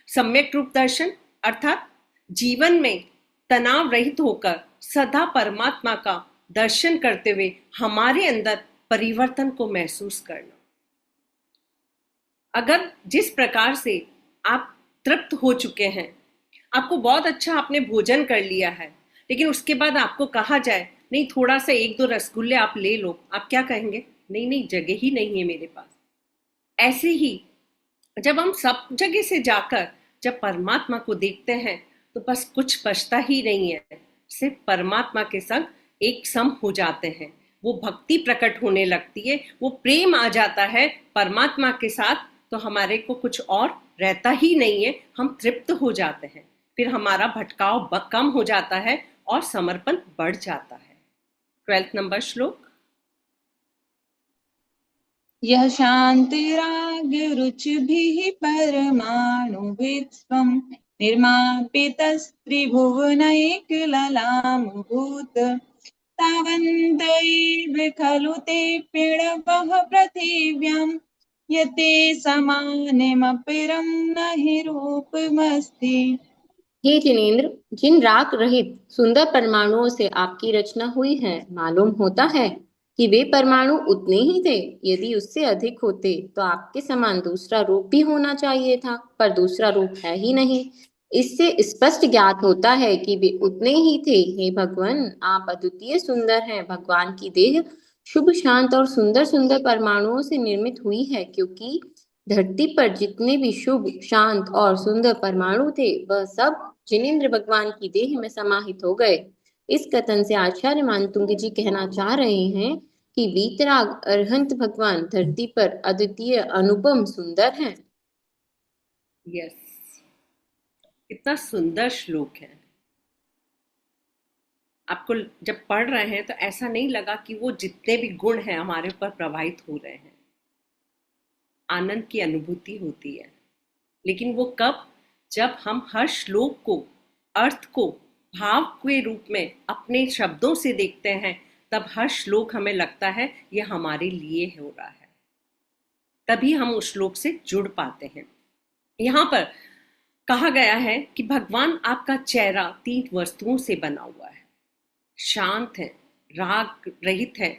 सम्यक रूप दर्शन अर्थात जीवन में तनाव रहित होकर सदा परमात्मा का दर्शन करते हुए हमारे अंदर परिवर्तन को महसूस करना। अगर जिस प्रकार से आप तृप्त हो चुके हैं, आपको बहुत अच्छा आपने भोजन कर लिया है, लेकिन उसके बाद आपको कहा जाए नहीं थोड़ा सा 1-2 रसगुल्ले आप ले लो, आप क्या कहेंगे? नहीं नहीं, जगह ही नहीं है मेरे पास। ऐसे ही जब हम सब जगह से जाकर जब परमात्मा को देखते हैं तो बस कुछ बचता ही नहीं है, सिर्फ परमात्मा के संग एक सम हो जाते हैं। वो भक्ति प्रकट होने लगती है, वो प्रेम आ जाता है परमात्मा के साथ, तो हमारे को कुछ और रहता ही नहीं है, हम तृप्त हो जाते हैं। फिर हमारा भटकाव कम हो जाता है और समर्पण बढ़ जाता है। 12 नंबर श्लोक। यह शान्तिरागरुचिभिः परमाणुभिस्त्वं निर्मापितस्त्रिभुवनैकललामभूत् तावन्तैव खलु ते प्रणवः पृथिव्यां यते समानमपरं न हि रूपमस्ति। हे जिनेन्द्र, जिन राग रहित सुंदर परमाणुओं से आपकी रचना हुई है, मालूम होता है कि वे परमाणु उतने ही थे। यदि उससे अधिक होते तो आपके समान दूसरा रूप भी होना चाहिए था, पर दूसरा रूप है ही नहीं। इससे स्पष्ट ज्ञात होता है कि वे उतने ही थे। हे भगवान, आप अद्वितीय सुंदर हैं। भगवान की देह शुभ, शांत और सुंदर सुंदर परमाणुओं से निर्मित हुई है, क्योंकि धरती पर जितने भी शुभ, शांत और सुंदर परमाणु थे वह सब जिनेंद्र भगवान की देह में समाहित हो गए। इस कथन से आचार्य मानतुंग जी कहना चाह रहे हैं कि वीतराग अरहंत भगवान धरती पर अद्वितीय, अनुपम, सुंदर हैं। यस, कितना सुंदर श्लोक है। आपको जब पढ़ रहे हैं तो ऐसा नहीं लगा कि वो जितने भी गुण हैं हमारे ऊपर प्रभावित हो रहे हैं। आनंद की अनुभूति होती है, लेकिन वो कब? जब हम हर श्लोक को, अर्थ को भाव के रूप में अपने शब्दों से देखते हैं, तब हर श्लोक हमें लगता है ये हमारे लिए हो रहा है, तभी हम उस श्लोक से जुड़ पाते हैं। यहाँ पर कहा गया है कि भगवान आपका चेहरा 3 वस्तुओं से बना हुआ है, शांत है, राग रहित है,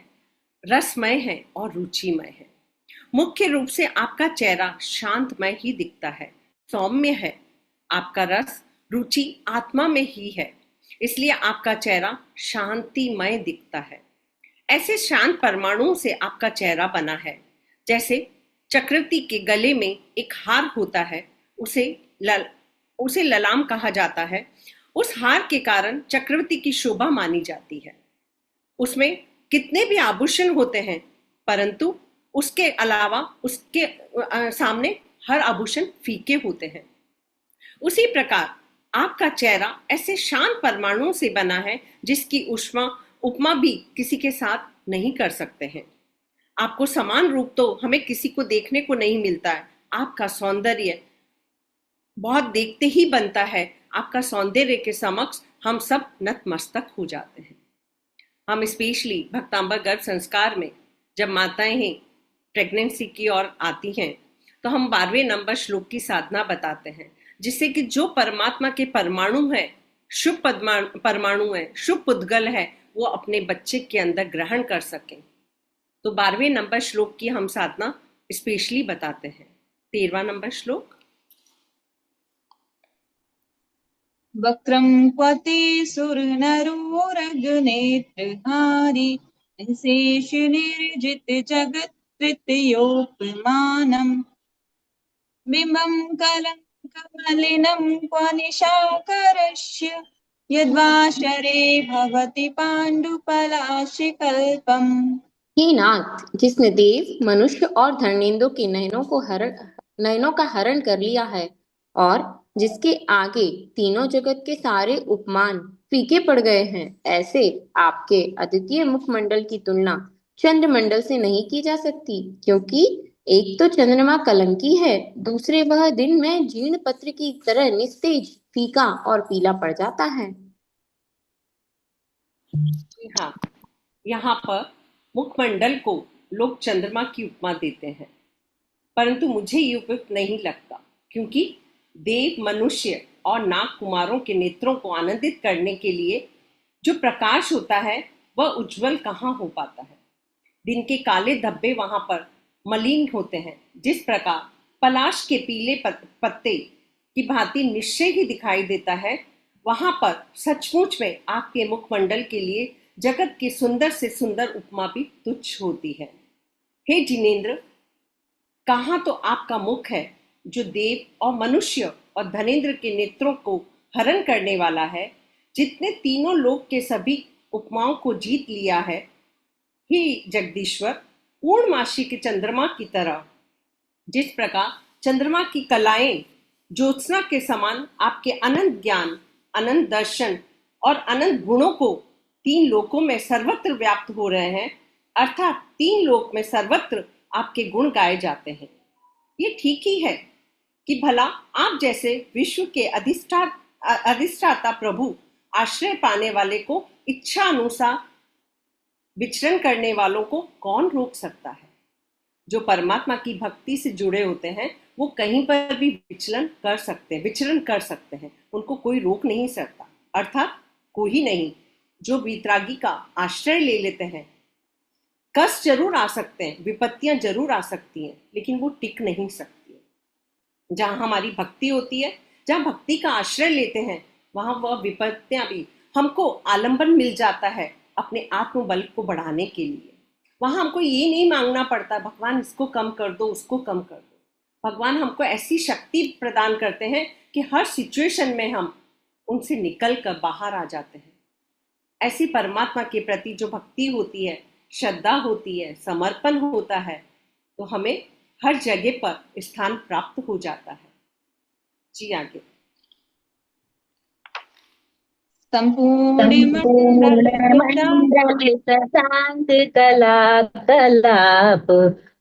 रसमय है और रुचिमय है। मुख्य रूप से आपका चेहरा शांतमय ही दिखता है, सौम्य है। आपका रस, रुचि आत्मा में ही है, इसलिए आपका चेहरा शांतिमय दिखता है। ऐसे शांत परमाणुओं से आपका चेहरा बना है। जैसे चक्रवर्ती के गले में एक हार होता है, उसे ललाम कहा जाता है। उस हार के कारण चक्रवर्ती की शोभा मानी जाती है। उसमें कितने भी आभूषण होते हैं, परंतु उसके अलावा उसके सामने हर आभूषण फीके होते हैं। उसी प्रकार आपका चेहरा ऐसे शांत परमाणुओं से बना है जिसकी उपमा भी किसी के साथ नहीं कर सकते हैं। आपको समान रूप तो हमें किसी को देखने को नहीं मिलता है। आपका सौंदर्य बहुत देखते ही बनता है। आपका सौंदर्य के समक्ष हम सब नतमस्तक हो जाते हैं। हम स्पेशली भक्तांबर गर्भ संस्कार में जब माताएं प्रेगनेंसी की ओर आती हैं तो हम 12वें नंबर श्लोक की साधना बताते हैं, जिससे कि जो परमात्मा के परमाणु है, शुभ परमाणु है, शुभ पुद्गल है, वो अपने बच्चे के अंदर ग्रहण कर सकें। तो 12वें नंबर श्लोक की हम साधना स्पेशली बताते हैं। 13वां नंबर श्लोक। वक्रं क्वते सुरनरोरगनेत्रधारी शेष निर्जित जगत् तृतीयोपमानम् बिम्बं कलङ्कमलिनं क्व निशाकरस्य यद्वाशरे भवति पाण्डुपलाशिकल्पम्। हे नाथ, जिसने देव, मनुष्य और धर्मेंद्रों के नयनों का हरण कर लिया है और जिसके आगे तीनों जगत के सारे उपमान फीके पड़ गए हैं, ऐसे आपके अद्वितीय मुखमंडल की तुलना चंद्रमंडल से नहीं की जा सकती, क्योंकि एक तो चंद्रमा कलंकी है, दूसरे वह दिन में जीर्ण पत्र की तरह निस्तेज, फीका और पीला पड़ जाता है। हाँ, यहाँ पर मुखमंडल को लोग चंद्रमा की उपमा देते हैं, परंतु मुझे ये उपयुक्त नहीं लगता, क्योंकि देव, मनुष्य और नाग कुमारों के नेत्रों को आनंदित करने के लिए जो प्रकाश होता है वह उज्जवल कहाँ हो पाता है। दिन के काले धब्बे वहां पर मलिन होते हैं। जिस प्रकार पलाश के पीले पत्ते की भांति निश्चय ही दिखाई देता है, वहां पर सचमुच में आपके मुखमंडल के लिए जगत की सुंदर से सुंदर उपमा भी तुच्छ होती है। हे जिनेंद्र, कहाँ तो आपका मुख है जो देव और मनुष्य और धनेंद्र के नेत्रों को हरण करने वाला है, जितने तीनों लोक के सभी उपमाओं को जीत लिया है। हे जगदीश्वर, पूर्णमासी के चंद्रमा की तरह जिस प्रकार चंद्रमा की कलाएं ज्योत्सना के समान आपके अनंत ज्ञान, अनंत दर्शन और अनंत गुणों को 3 लोकों में सर्वत्र व्याप्त हो रहे हैं, अर्थात 3 लोक में सर्वत्र आपके गुण गाए जाते हैं। ये ठीक ही है कि भला आप जैसे विश्व के अधिष्ठाता प्रभु, आश्रय पाने वाले को इच्छा अनुसार विचरण करने वालों को कौन रोक सकता है। जो परमात्मा की भक्ति से जुड़े होते हैं वो कहीं पर भी विचरण कर सकते हैं, उनको कोई रोक नहीं सकता। अर्थात कोई नहीं। जो वीतरागी का आश्रय ले लेते हैं, कष्ट जरूर आ सकते हैं, विपत्तियां जरूर आ सकती हैं, लेकिन वो टिक नहीं सकती। जहां हमारी भक्ति होती है, जहां भक्ति का आश्रय लेते हैं, वहां वह विपत्तियां भी हमको आलंबन मिल जाता है अपने आत्मबल को बढ़ाने के लिए। वहां हमको ये नहीं मांगना पड़ता भगवान इसको कम कर दो, उसको कम कर दो। भगवान हमको ऐसी शक्ति प्रदान करते हैं कि हर सिचुएशन में हम उनसे निकल कर बाहर आ जाते हैं। ऐसी परमात्मा के प्रति जो भक्ति होती है, श्रद्धा होती है, समर्पण होता है, तो हमें हर जगह पर स्थान प्राप्त हो जाता है। जी आगे। शशांक कला कलाप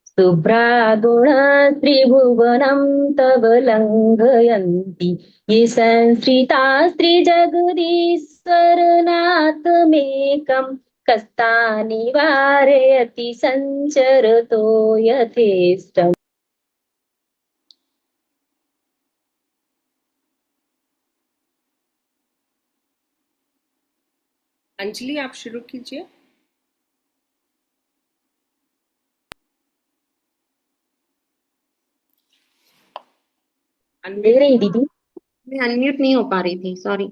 शुभ्रा गुण त्रिभुवनम तव लंघयन्ति ये संश्रिता स्त्रीजगदीश्वर नाथमेकं कस्ता निवारयति संचरतो यथेष्टम्। अंजलि आप शुरू कीजिए। दे रही दीदी? मैं अनम्यूट नहीं हो पा रही थी, सॉरी।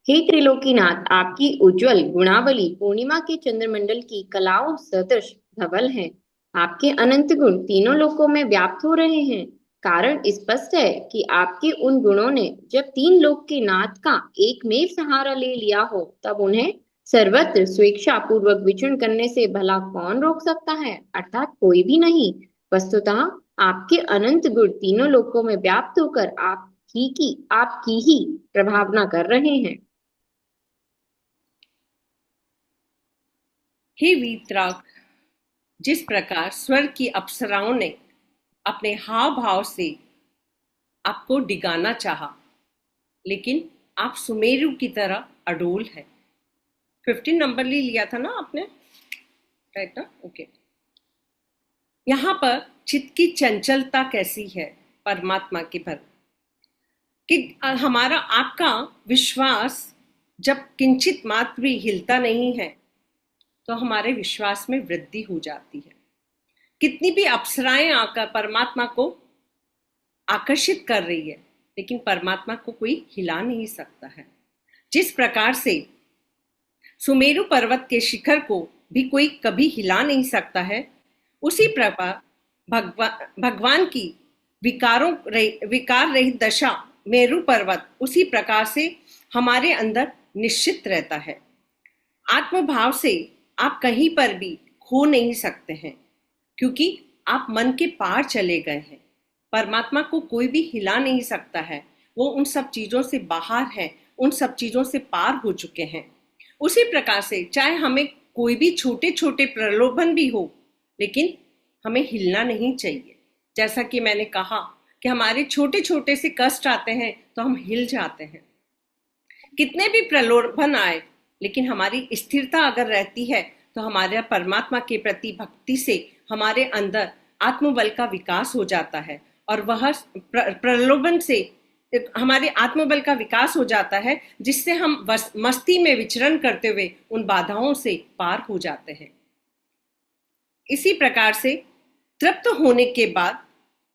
हे त्रिलोकीनाथ, आपकी उज्जवल गुणावली पूर्णिमा के चंद्रमंडल की कलाओं सदृश धवल है। आपके अनंत गुण तीनों लोकों में व्याप्त हो रहे हैं। कारण स्पष्ट है कि आपके उन गुणों ने जब तीन लोक के नाथ का एकमेव सहारा ले लिया हो, तब उन्हें सर्वत्र स्वेच्छा पूर्वक विचरण करने से भला कौन रोक सकता है? अर्थात कोई भी नहीं। वस्तुतः आपके अनंत गुण तीनों लोकों में व्याप्त होकर आपकी ही प्रभावना कर रहे हैं। हे वीतराग, जिस प्रकार स्वर्ग की अप्सराओं ने अपने हाव भाव से आपको डिगाना चाहा, लेकिन आप सुमेरु की तरह अडोल है। 15 नंबर ले लिया था ना आपने, राइट ना? ओके। यहाँ पर चित्त की चंचलता कैसी है परमात्मा के भर कि हमारा आपका विश्वास जब किंचित मात्र भी हिलता नहीं है, तो हमारे विश्वास में वृद्धि हो जाती है। कितनी भी अप्सराएं आकर परमात्मा को आकर्षित कर रही है, लेकिन परमात्मा को कोई हिला नहीं सकता है। जिस प्रकार से सुमेरु पर्वत के शिखर को भी कोई कभी हिला नहीं सकता है, उसी प्रकार भगवान की विकार रहित दशा मेरु पर्वत उसी प्रकार से हमारे अंदर निश्चित रहता है। आत्मभाव से आप कहीं पर भी खो नहीं सकते हैं, क्योंकि आप मन के पार चले गए हैं। परमात्मा को कोई भी हिला नहीं सकता है। वो उन सब चीजों से बाहर है, उन सब चीजों से पार हो चुके हैं। उसी प्रकार से चाहे हमें कोई भी छोटे छोटे प्रलोभन भी हो, लेकिन हमें हिलना नहीं चाहिए। जैसा कि मैंने कहा कि हमारे छोटे छोटे से कष्ट आते हैं तो हम हिल जाते हैं। कितने भी प्रलोभन आए, लेकिन हमारी स्थिरता अगर रहती है, तो हमारे परमात्मा के प्रति भक्ति से हमारे अंदर आत्मबल का विकास हो जाता है, और वह प्रलोभन से हमारे आत्मबल का विकास हो जाता है, जिससे हम मस्ती में विचरण करते हुए उन बाधाओं से पार हो जाते हैं। इसी प्रकार से तृप्त होने के बाद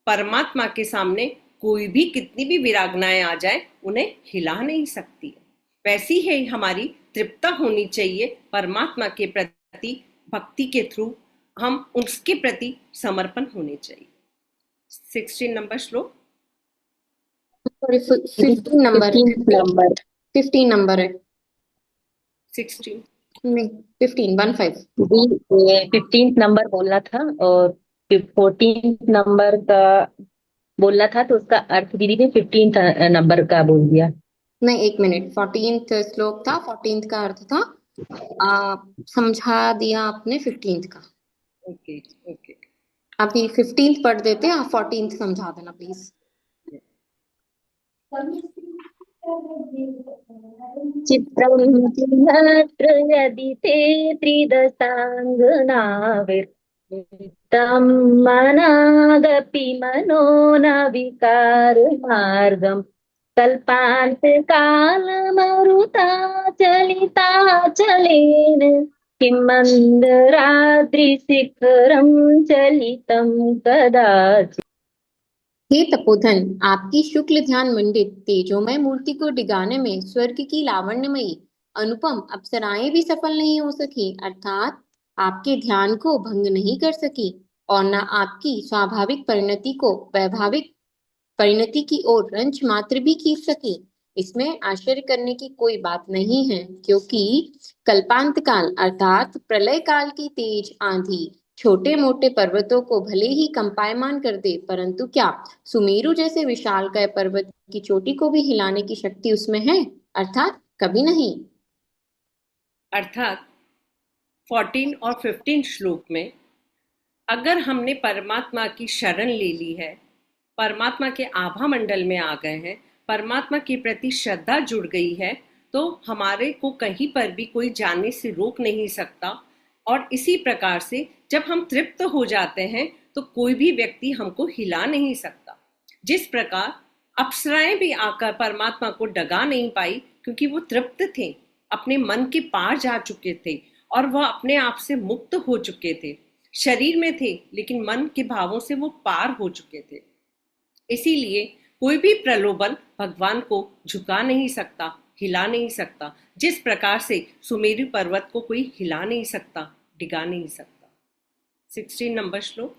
परमात्मा के सामने कोई भी कितनी भी विरागनाएं आ जाए, उन्हें हिला नहीं सकती है। वैसी है हमारी तृप्तता होनी चाहिए परमात्मा के प्रति। भक्ति के थ्रू हम उसके प्रति समर्पण होने चाहिए। 16 नंबर श्लोक। 15 नंबर 15 नंबर है। 16 नहीं, 15 15 नंबर बोलना था और 14 नंबर का बोलना था, तो उसका अर्थ दीदी ने 15 नंबर का बोल दिया। नहीं, 1 मिनट। 14th श्लोक था, 14th का अर्थ था। समझा दिया आपने 15th का। Okay okay. अभी 15th पढ़ देते हैं, 14th समझा देना प्लीज। चित्रं चिन्हत्र यदि ते त्रिदशाङ्गनाविर्वृत्तं मनागपि मनो न विकारमार्गम् कल्पान्तकालमरुता चलिताचलेन किं मन्दराद्रिशिखरं चलितं कदाचित्। हे तपोधन, आपकी शुक्ल ध्यान मंडित तेजोमय मूर्ति को डिगाने में स्वर्ग की लावण्यमयी अनुपम अप्सराएं भी सफल नहीं हो सकी, अर्थात आपके ध्यान को भंग नहीं कर सकी। और न आपकी स्वाभाविक परिणति को वैभाविक परिणति की ओर रंच मात्र भी खींच सके। इसमें आश्चर्य करने की कोई बात नहीं है, क्योंकि कल्पांत काल अर्थात प्रलय काल की तेज आंधी छोटे मोटे पर्वतों को भले ही कंपायमान कर दे, परंतु क्या सुमेरु जैसे विशालकाय पर्वत की चोटी को भी हिलाने की शक्ति उसमें है? अर्थात कभी नहीं। अर्थात 14 और 15 श्लोक में अगर हमने परमात्मा की शरण ले ली है, परमात्मा के आभा मंडल में आ गए हैं, परमात्मा के प्रति श्रद्धा जुड़ गई है, तो हमारे को कहीं पर भी कोई जाने से रोक नहीं सकता। और इसी प्रकार से जब हम तृप्त हो जाते हैं तो कोई भी व्यक्ति हमको हिला नहीं सकता। जिस प्रकार अप्सराएं भी आकर परमात्मा को डगा नहीं पाई, क्योंकि वो तृप्त थे, अपने मन के पार जा चुके थे और वह अपने आप से मुक्त हो चुके थे। शरीर में थे लेकिन मन के भावों से वो पार हो चुके थे। इसीलिए कोई भी प्रलोभन भगवान को झुका नहीं सकता, हिला नहीं सकता, जिस प्रकार से सुमेरु पर्वत को कोई हिला नहीं सकता, डिगा नहीं सकता। 16 नंबर श्लोक।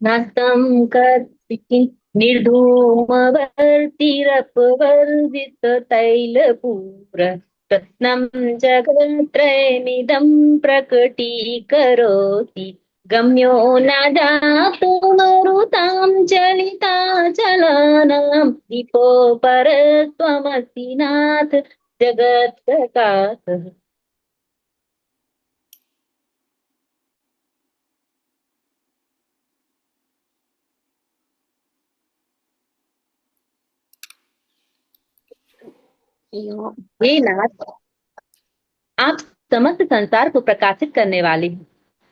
नास्तं कर्तिकि निर्धूमवर्तिरपवर्जित तैलपूर रत्नं जगत्त्रयमिदं प्रकटीकरोति गम्यो नादातु मरुतां चलिताचलानां दीपो परत्वमसि नाथ जगत्प्रकाशः। हे नाथ, आप समस्त संसार को प्रकाशित करने वाले हैं,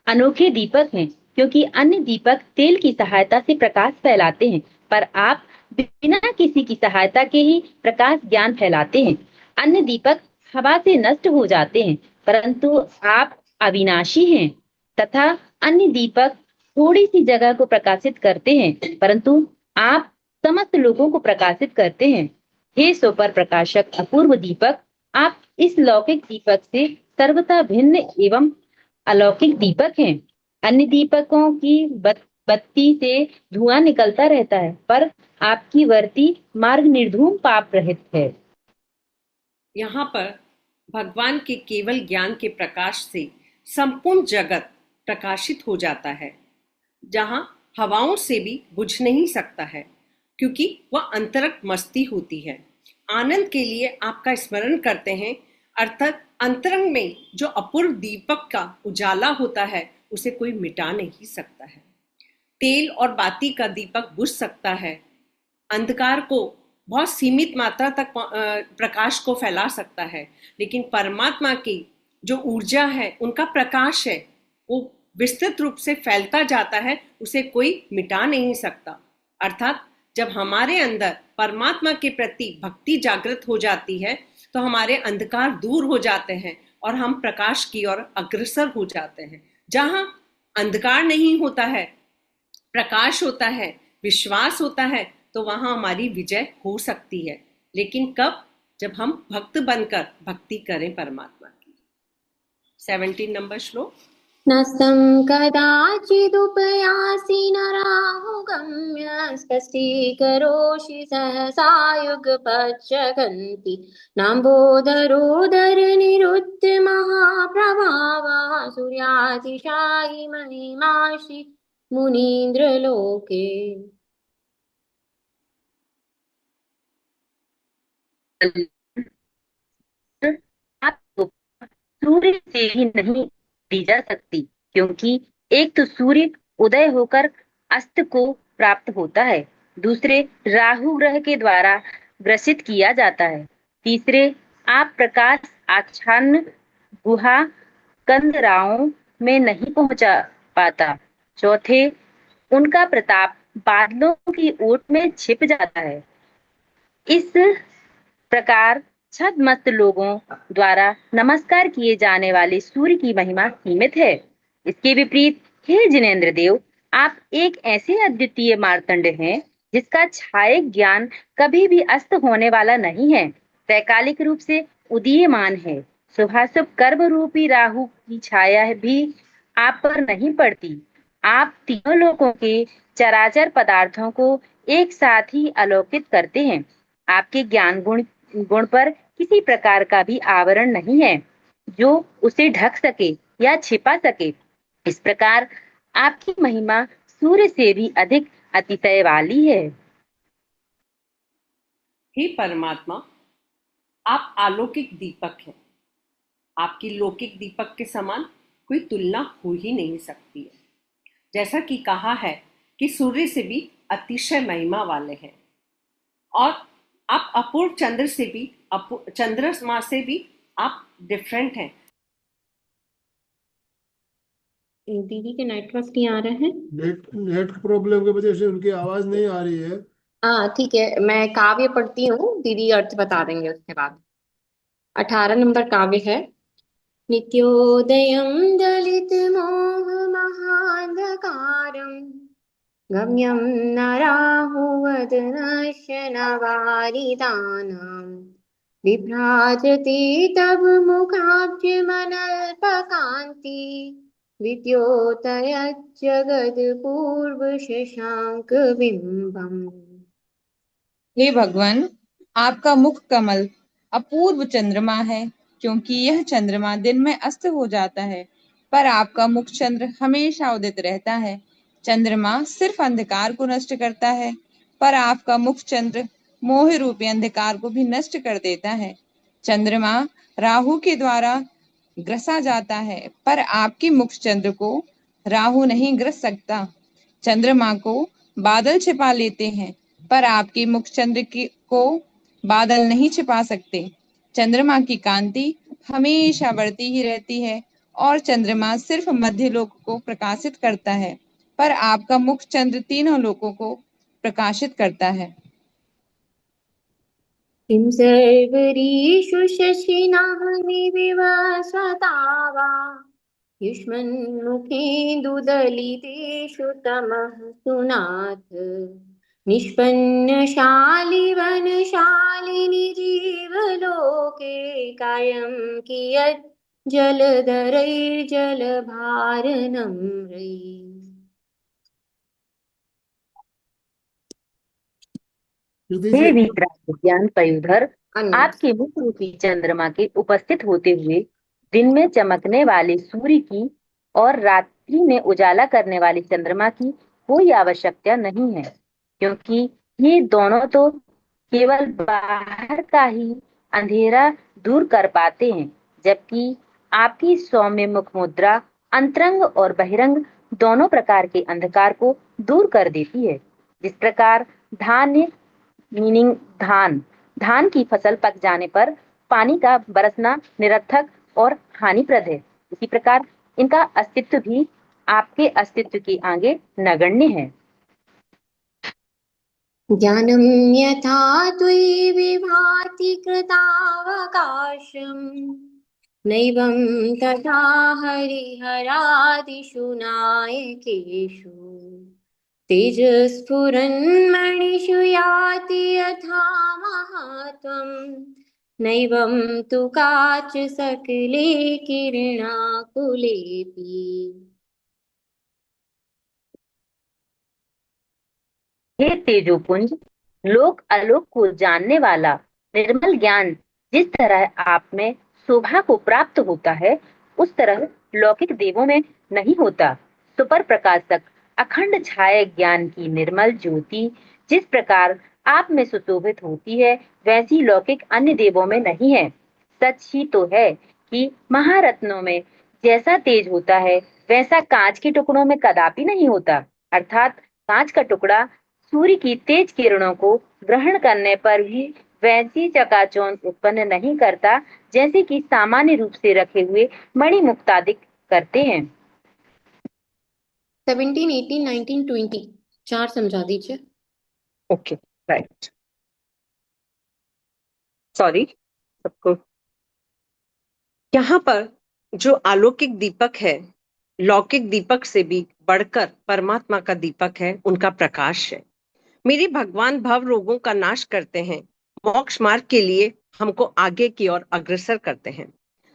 अनोखे दीपक हैं, क्योंकि अन्य दीपक तेल की सहायता से प्रकाश फैलाते हैं, पर आप बिना किसी की सहायता के ही प्रकाश ज्ञान फैलाते हैं। अन्य दीपक हवा से नष्ट हो जाते हैं, परंतु आप अविनाशी हैं, तथा अन्य दीपक थोड़ी सी जगह को प्रकाशित करते हैं, परंतु आप समस्त लोगों को प्रकाशित करते हैं। हे सोपर प्रकाशक अपूर्व दीपक, आप इस लौकिक दीपक से सर्वथा भिन्न एवं अलौकिक दीपक हैं। अन्य दीपकों की बत्ती से धुआं निकलता रहता है, पर आपकी वर्ती मार्ग निर्धूम पाप रहित है। यहाँ पर भगवान के केवल ज्ञान के प्रकाश से संपूर्ण जगत प्रकाशित हो जाता है, जहाँ हवाओं से भी बुझ नहीं सकता है, क्योंकि वह अंतरक मस्ती होती है। आनंद के लिए आपका स्मरण करते हैं, अर्थात अंतरंग में जो अपूर्व दीपक का उजाला होता है उसे कोई मिटा नहीं सकता है। तेल और बाती का दीपक बुझ सकता है, अंधकार को बहुत सीमित मात्रा तक प्रकाश को फैला सकता है, लेकिन परमात्मा की जो ऊर्जा है, उनका प्रकाश है, वो विस्तृत रूप से फैलता जाता है, उसे कोई मिटा नहीं सकता। अर्थात जब हमारे अंदर परमात्मा के प्रति भक्ति जागृत हो जाती है तो हमारे अंधकार दूर हो जाते हैं और हम प्रकाश की ओर अग्रसर हो जाते हैं। जहां अंधकार नहीं होता है, प्रकाश होता है, विश्वास होता है, तो वहां हमारी विजय हो सकती है। लेकिन कब? जब हम भक्त बनकर भक्ति करें परमात्मा की। 17 नंबर श्लोक। नस्तं कदाचिदुपयासि नराहुगम्य स्पष्टीकरोषि सहसा युगपच्चगन्ति नाम्बोदरोदरनिरुद्ध महाप्रभावा सूर्यातिशायि महिमासि मुनीन्द्रलोके। आपको सूर्य से ही नहीं दी जा सकती, क्योंकि एक तो सूर्य उदय होकर अस्त को प्राप्त होता है, दूसरे राहु ग्रह के द्वारा ग्रसित किया जाता है, तीसरे आप प्रकाश आच्छादन गुहा कंदराओं में नहीं पहुंचा पाता, चौथे उनका प्रताप बादलों की ओट में छिप जाता है। इस प्रकार छद्मस्त लोगों द्वारा नमस्कार किए जाने वाले सूर्य की महिमा सीमित है। इसके विपरीत हे जिनेंद्र देव, आप एक ऐसे अद्वितीय मार्तंड हैं जिसका छायक ज्ञान कभी भी अस्त होने वाला नहीं है, त्रैकालिक रूप से उदीयमान है, शुभाशुभ कर्म रूपी राहु की छाया भी आप पर नहीं पड़ती। आप तीनों लोगों के चराचर पदार्थों को एक साथ ही अलौकित करते हैं। आपके ज्ञान गुण पर किसी प्रकार का भी आवरण नहीं है जो उसे ढक सके या छिपा सके। इस प्रकार आपकी महिमा सूर्य से भी अधिक अतिशय वाली है। हे परमात्मा, आप अलौकिक दीपक हैं। आपकी लौकिक दीपक के समान कोई तुलना हो ही नहीं सकती है। जैसा कि कहा है कि सूर्य से भी अतिशय महिमा वाले हैं, और आप अपूर्व चंद्रमा से भी आप डिफरेंट हैं। दीदी के नेटवर्क नहीं आ रहे हैं। नेट प्रॉब्लम की वजह से उनकी आवाज नहीं आ रही है। हाँ ठीक है, मैं काव्य पढ़ती हूँ, दीदी अर्थ बता देंगे उसके बाद। 18 नंबर काव्य है। नित्योदयं दलितमोहमहान्धकारं गम्यं न राहुवदनश्य न वारिदानां विभ्राजते तव मुखाब्जमनल्पकान्ति विद्योतयज्जगत्पूर्वशशाङ्कबिम्बम्। हे भगवान, आपका मुख कमल अपूर्व चंद्रमा है, क्योंकि यह चंद्रमा दिन में अस्त हो जाता है, पर आपका मुख चंद्र हमेशा उदित रहता है। चंद्रमा सिर्फ अंधकार को नष्ट करता है, पर आपका मुख चंद्र मोह रूपी अंधकार को भी नष्ट कर देता है। चंद्रमा राहु के द्वारा ग्रसा जाता है, पर आपके मुख चंद्र को राहु नहीं ग्रस सकता। चंद्रमा को बादल छिपा लेते हैं, पर आपके मुख चंद्र को बादल नहीं छिपा सकते। चंद्रमा की कांति हमेशा बढ़ती ही रहती है, और चंद्रमा सिर्फ मध्य लोक को प्रकाशित करता है, पर आपका मुख चंद्र तीनों लोकों को प्रकाशित करता है। किं सर्वरीषु शशिनः निविवसता वा युष्मन्मुखेन्दुदलितेषु तमः सुनाथ निष्पन्नशालिवनशालिनि जीवलोके कायं कियत् जलधरैर्जलभारनम्रैः। श्रुति हे जी, वीतराग ज्ञान पयुधर, अन्य आपके मुख रूपी चंद्रमा के उपस्थित होते हुए दिन में चमकने वाले सूर्य की और रात्रि में उजाला करने वाले चंद्रमा की कोई आवश्यकता नहीं है, क्योंकि ये दोनों तो केवल बाहर का ही अंधेरा दूर कर पाते हैं, जबकि आपकी सौम्य मुख मुद्रा अंतरंग और बहिरंग दोनों प्रकार के अंधकार को दूर कर देती है। जिस प्रकार धान्य मीनिंग धान की फसल पक जाने पर पानी का बरसना निरर्थक और हानिप्रद है, इसी प्रकार इनका अस्तित्व भी आपके अस्तित्व के आगे नगण्य है। ज्ञानं यथा त्वयि विभाति कृतावकाशम् नैवं तथा हरिहरादिषु नायकेषु तेजस्फुरन्मणिषु याति यथा महात्वम् नैवं तु काच सकले किरणाकुलेऽपि। हे तेजोपुंज, लोक आलोक को जानने वाला निर्मल ज्ञान जिस तरह आप में शोभा को प्राप्त होता है, उस तरह लौकिक देवों में नहीं होता। सुपर प्रकाशक अखंड छाया ज्ञान की निर्मल ज्योति जिस प्रकार आप में सुशोभित होती है, वैसी लौकिक अन्य देवों में नहीं है। सच ही तो है कि महारत्नों में जैसा तेज होता है, वैसा कांच के टुकड़ों में कदापि नहीं होता। अर्थात कांच का टुकड़ा सूर्य की तेज किरणों को ग्रहण करने पर भी वैसी चकाचौंध उत्पन्न नहीं करता, जैसे कि सामान्य रूप से रखे हुए मणिमुक्तादिक करते हैं। 17, 18, 19, 20 चार समझा दीजिए। ओके, राइट, सॉरी सबको। यहाँ पर जो अलौकिक दीपक है, लौकिक दीपक से भी बढ़कर परमात्मा का दीपक है, उनका प्रकाश है। मेरे भगवान भव रोगों का नाश करते हैं, मोक्ष मार्ग के लिए हमको आगे की ओर अग्रसर करते हैं।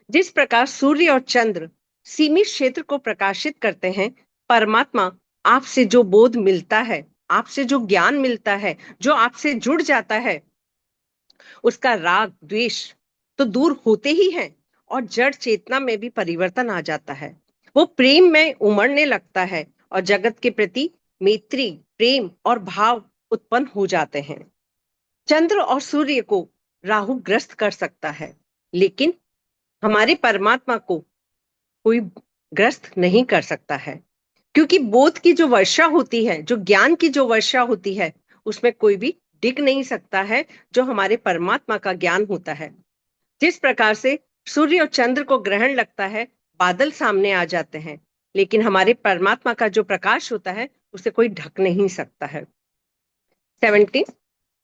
जिस प्रकार सूर्य और चंद्र सीमित क्षेत्र को प्रकाशित करते हैं, परमात्मा आपसे जो बोध मिलता है, आपसे जो ज्ञान मिलता है, जो आपसे जुड़ जाता है, उसका राग द्वेष तो दूर होते ही हैं और जड़ चेतना में भी परिवर्तन आ जाता है। वो प्रेम में उमड़ने लगता है और जगत के प्रति मैत्री, प्रेम और भाव उत्पन्न हो जाते हैं। चंद्र और सूर्य को राहु ग्रस्त कर सकता है, लेकिन हमारे परमात्मा को कोई ग्रस्त नहीं कर सकता है, क्योंकि बोध की जो वर्षा होती है, जो ज्ञान की जो वर्षा होती है, उसमें कोई भी डिग नहीं सकता है जो हमारे परमात्मा का ज्ञान होता है। जिस प्रकार से सूर्य और चंद्र को ग्रहण लगता है, बादल सामने आ जाते हैं, लेकिन हमारे परमात्मा का जो प्रकाश होता है उसे कोई ढक नहीं सकता है।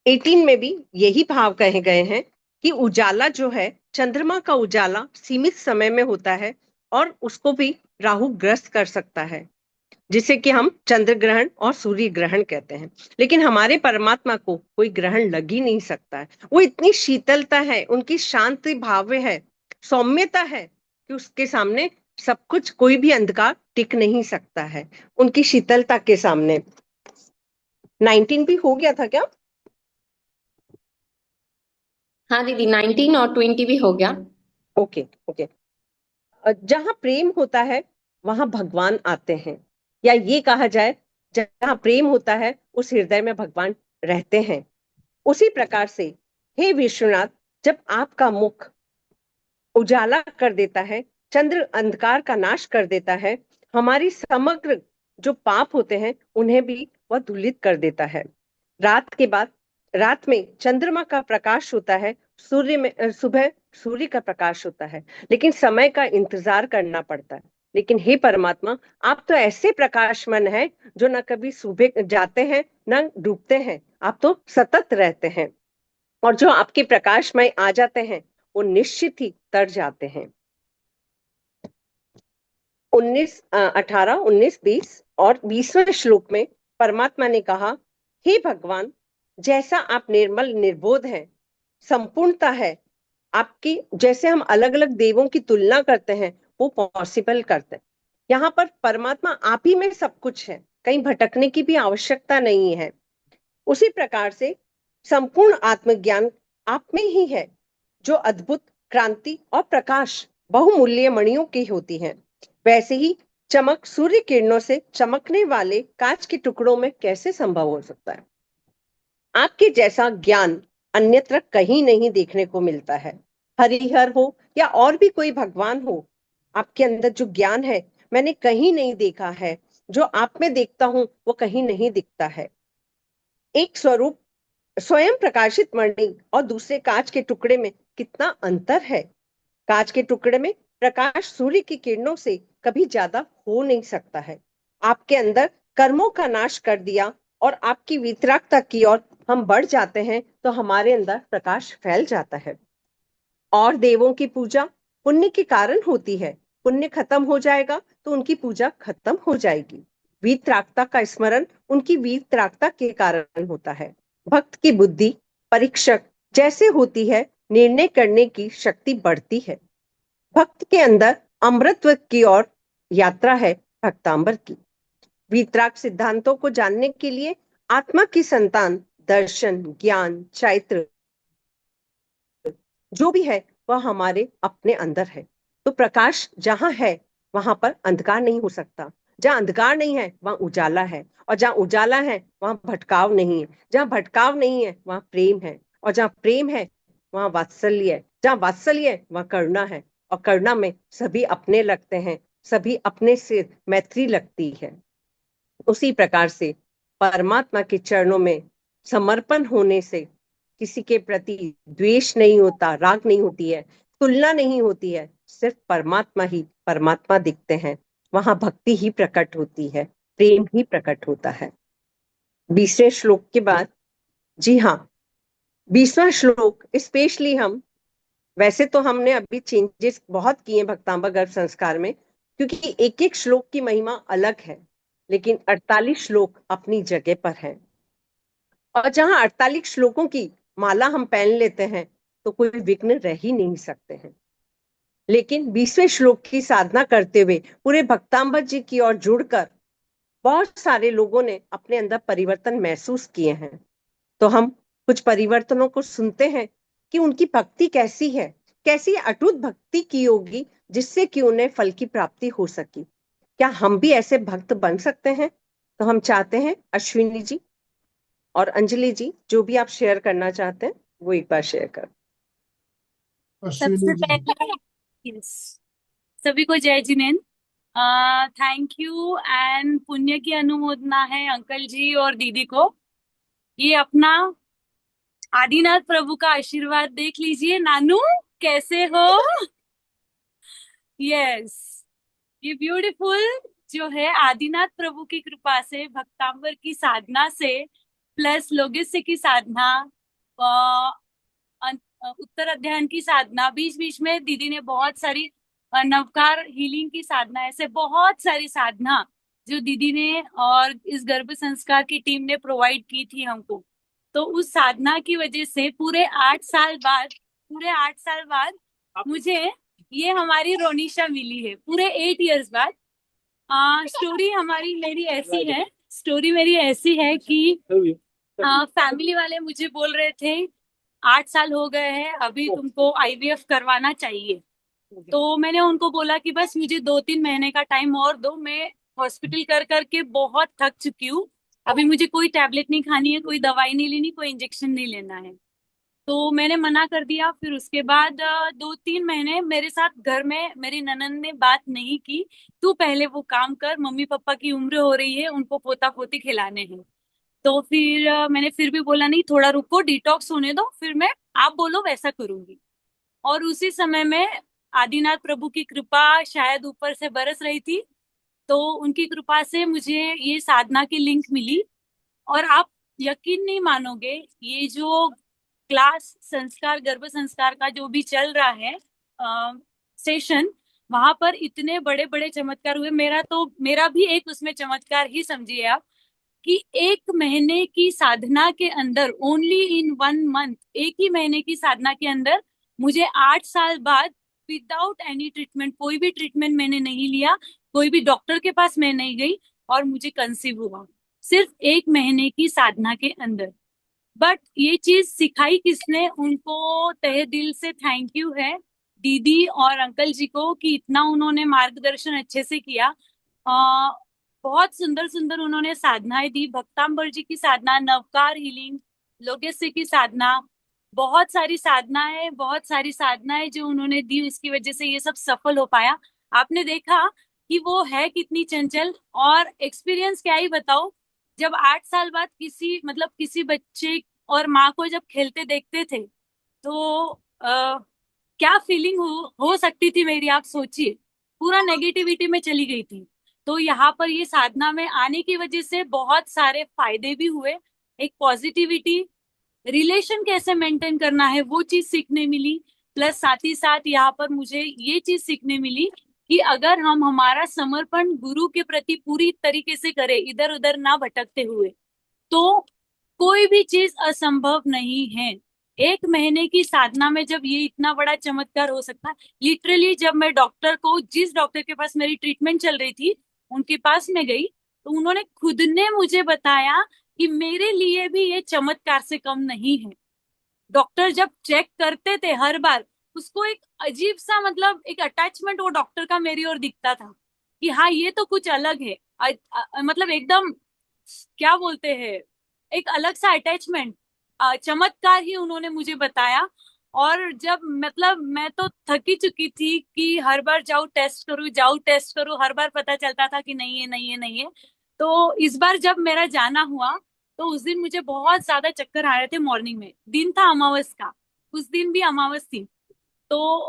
18 में भी यही भाव कहे गए हैं कि उजाला जो है, चंद्रमा का उजाला सीमित समय में होता है और उसको भी राहु ग्रस्त कर सकता है, जिसे कि हम चंद्र ग्रहण और सूर्य ग्रहण कहते हैं। लेकिन हमारे परमात्मा को कोई ग्रहण लग ही नहीं सकता है। वो इतनी शीतलता है, उनकी शांति भाव है, सौम्यता है कि उसके सामने सब कुछ, कोई भी अंधकार टिक नहीं सकता है उनकी शीतलता के सामने। 19 भी हो गया था क्या? हाँ दीदी, 19 और 20 भी हो गया। Okay okay. जहां प्रेम होता है वहां भगवान आते हैं, या ये कहा जाए जहां प्रेम होता है उस हृदय में भगवान रहते हैं। उसी प्रकार से हे विश्वनाथ, जब आपका मुख उजाला कर देता है, चंद्र अंधकार का नाश कर देता है, हमारी समग्र जो पाप होते हैं उन्हें भी वह धूलित कर देता है। रात के बाद, रात में चंद्रमा का प्रकाश होता है, सूर्य में सुबह सूर्य का प्रकाश होता है, लेकिन समय का इंतजार करना पड़ता है। लेकिन हे परमात्मा, आप तो ऐसे प्रकाशमान हैं जो न कभी सुबह जाते हैं न डूबते हैं, आप तो सतत रहते हैं, और जो आपके प्रकाशमय आ जाते हैं वो निश्चित ही तर जाते हैं। 18, 19, 20 और 20वें श्लोक में परमात्मा ने कहा, हे भगवान, जैसा आप निर्मल निर्बोध हैं, संपूर्णता है आपकी, जैसे हम अलग अलग देवों की तुलना करते हैं वो पॉसिबल करते हैं। यहाँ पर परमात्मा आप ही में सब कुछ है, कहीं भटकने की भी आवश्यकता नहीं है। उसी प्रकार से संपूर्ण आत्मज्ञान आप में ही है, जो अद्भुत क्रांति और प्रकाश बहुमूल्य मणियों की होती है। वैसे ही चमक सूर्य किरणों से चमकने वाले कांच के टुकड़ों में कैसे संभव हो सकता है? आपके जैसा ज्ञान अन्यत्र कहीं नहीं देखने को मिलता है। हरिहर हो या और भी कोई भगवान हो, आपके अंदर जो ज्ञान है मैंने कहीं नहीं देखा है, जो आप में देखता हूं वो कहीं नहीं दिखता है। एक स्वरूप स्वयं प्रकाशित मणि और दूसरे कांच के टुकड़े में कितना अंतर है। कांच के टुकड़े में प्रकाश सूर्य की किरणों से कभी ज्यादा हो नहीं सकता है। आपके अंदर कर्मों का नाश कर दिया और आपकी वितरागता की ओर हम बढ़ जाते हैं तो हमारे अंदर प्रकाश फैल जाता है। और देवों की पूजा पुण्य के कारण होती है, पुण्य खत्म हो जाएगा तो उनकी पूजा खत्म हो जाएगी। वीतरागता का स्मरण उनकी वीतरागता के कारण होता है। भक्त की बुद्धि परीक्षक जैसे होती है, निर्णय करने की शक्ति बढ़ती है। भक्त के अंदर अमृतत्व की ओर यात्रा है भक्तांबर की। वीतराग सिद्धांतों को जानने के लिए आत्मा की संतान दर्शन, ज्ञान, चैत्र जो भी है वह हमारे अपने अंदर है। तो प्रकाश जहां है वहां पर अंधकार नहीं हो सकता, जहां अंधकार नहीं है वहां उजाला है, और जहां उजाला है वहां भटकाव नहीं है, जहां भटकाव नहीं है वहां प्रेम है, और जहां प्रेम है वहां वात्सल्य है, जहां वात्सल्य है वहां करुणा है, और करुणा में सभी अपने लगते हैं, सभी अपने से मैत्री लगती है। उसी प्रकार से परमात्मा के चरणों में समर्पण होने से किसी के प्रति द्वेष नहीं होता, राग नहीं होती है, तुलना नहीं होती है, सिर्फ परमात्मा ही परमात्मा दिखते हैं। वहां भक्ति ही प्रकट होती है, प्रेम ही प्रकट होता है। 20वें श्लोक के बाद, जी हाँ, 20वां श्लोक स्पेशली हम, वैसे तो हमने अभी चेंजेस बहुत किए भक्तांबर गर्भ संस्कार में, क्योंकि एक एक श्लोक की महिमा अलग है, लेकिन 48 श्लोक अपनी जगह पर है। और जहां 48 श्लोकों की माला हम पहन लेते हैं तो कोई विघ्न रह ही नहीं सकते हैं। लेकिन 20वें श्लोक की साधना करते हुए पूरे भक्तांबर जी की ओर जुड़कर बहुत सारे लोगों ने अपने अंदर परिवर्तन महसूस किए हैं। तो हम कुछ परिवर्तनों को सुनते हैं कि उनकी भक्ति कैसी है, कैसी अटूट भक्ति की होगी जिससे कि उन्हें फल की प्राप्ति हो सकी। क्या हम भी ऐसे भक्त बन सकते हैं? तो हम चाहते हैं अश्विनी जी और अंजलि जी जो भी आप शेयर करना चाहते हैं वो एक बार शेयर कर। अश्विनी सबसे जी। पहले यस, सभी को जय जिनेन्द्र। थैंक यू एंड पुण्य की अनुमोदना है अंकल जी और दीदी को। ये अपना आदिनाथ प्रभु का आशीर्वाद देख लीजिए। नानू कैसे हो? यस, ये ब्यूटीफुल जो है आदिनाथ प्रभु की कृपा से, भक्तांबर की साधना से, प्लस लोगस्य की साधना, उत्तर अध्ययन की साधना, बीच बीच में दीदी ने बहुत सारी नवकार हीलिंग की साधना, ऐसे बहुत सारी साधना जो दीदी ने और इस गर्भ संस्कार की टीम ने प्रोवाइड की थी हमको। तो उस साधना की वजह से पूरे 8 साल बाद मुझे ये हमारी रोनिशा मिली है, पूरे 8 इयर्स बाद। स्टोरी मेरी ऐसी है कि फैमिली वाले मुझे बोल रहे थे 8 साल हो गए हैं, अभी तुमको आईवीएफ करवाना चाहिए। तो मैंने उनको बोला कि बस मुझे 2-3 महीने का टाइम और दो, मैं हॉस्पिटल कर करके बहुत थक चुकी हूँ, अभी मुझे कोई टैबलेट नहीं खानी है, कोई दवाई नहीं लेनी, कोई इंजेक्शन नहीं लेना है। तो मैंने मना कर दिया। फिर उसके बाद 2-3 महीने मेरे साथ घर में मेरी ननद ने बात नहीं की, तू पहले वो काम कर, मम्मी पापा की उम्र हो रही है, उनको पोता पोती खिलाने हैं। तो फिर मैंने फिर भी बोला नहीं, थोड़ा रुको, डिटॉक्स होने दो, फिर मैं आप बोलो वैसा करूंगी। और उसी समय में आदिनाथ प्रभु की कृपा शायद ऊपर से बरस रही थी, तो उनकी कृपा से मुझे ये साधना की लिंक मिली। और आप यकीन नहीं मानोगे, ये जो क्लास संस्कार, गर्भ संस्कार का जो भी चल रहा है सेशन, वहां पर इतने बड़े बड़े चमत्कार हुए। मेरा भी एक उसमें चमत्कार ही समझिए आप, कि 1 महीने की साधना के अंदर, ओनली इन 1 मंथ, एक ही महीने की साधना के अंदर मुझे 8 साल बाद विदाउट एनी ट्रीटमेंट, कोई भी ट्रीटमेंट मैंने नहीं लिया, कोई भी डॉक्टर के पास मैं नहीं गई, और मुझे कंसीव हुआ सिर्फ 1 महीने की साधना के अंदर। बट ये चीज सिखाई किसने, उनको तहे दिल से थैंक यू है दीदी और अंकल जी को, कि इतना उन्होंने मार्गदर्शन अच्छे से किया। बहुत सुंदर सुंदर उन्होंने साधनाएं दी, भक्तांबर जी की साधना, नवकार हीलिंग, लोगस्य की साधना, बहुत सारी साधनाएं जो उन्होंने दी, इसकी वजह से ये सब सफल हो पाया। आपने देखा कि वो है कितनी चंचल। और एक्सपीरियंस क्या ही बताओ, जब 8 साल बाद किसी बच्चे और माँ को जब खेलते देखते थे, तो क्या फीलिंग हो सकती थी मेरी, आप सोचिए। पूरा नेगेटिविटी में चली गई थी। तो यहाँ पर ये साधना में आने की वजह से बहुत सारे फायदे भी हुए। एक पॉजिटिविटी, रिलेशन कैसे मेंटेन करना है वो चीज सीखने मिली, प्लस साथ ही साथ यहाँ पर मुझे ये चीज सीखने मिली कि अगर हम हमारा समर्पण गुरु के प्रति पूरी तरीके से करें, इधर उधर ना भटकते हुए, तो कोई भी चीज असंभव नहीं है। 1 महीने की साधना में जब ये इतना बड़ा चमत्कार हो सकता है, लिटरली जब मैं जिस डॉक्टर के पास मेरी ट्रीटमेंट चल रही थी, उनके पास मैं गई, तो उन्होंने खुद ने मुझे बताया कि मेरे लिए भी ये चमत्कार से कम नहीं है। डॉक्टर जब चेक करते थे हर बार, उसको एक अजीब सा एक अटैचमेंट वो डॉक्टर का मेरी ओर दिखता था कि हाँ ये तो कुछ अलग है। एकदम क्या बोलते हैं, एक अलग सा अटैचमेंट, चमत्कार ही उन्होंने मुझे बताया। और जब मैं तो थकी चुकी थी कि हर बार जाऊँ टेस्ट करूँ, हर बार पता चलता था कि नहीं है नहीं है नहीं है। तो इस बार जब मेरा जाना हुआ, तो उस दिन मुझे बहुत ज्यादा चक्कर आ रहे थे। मॉर्निंग में दिन था अमावस का, उस दिन भी अमावस थी, तो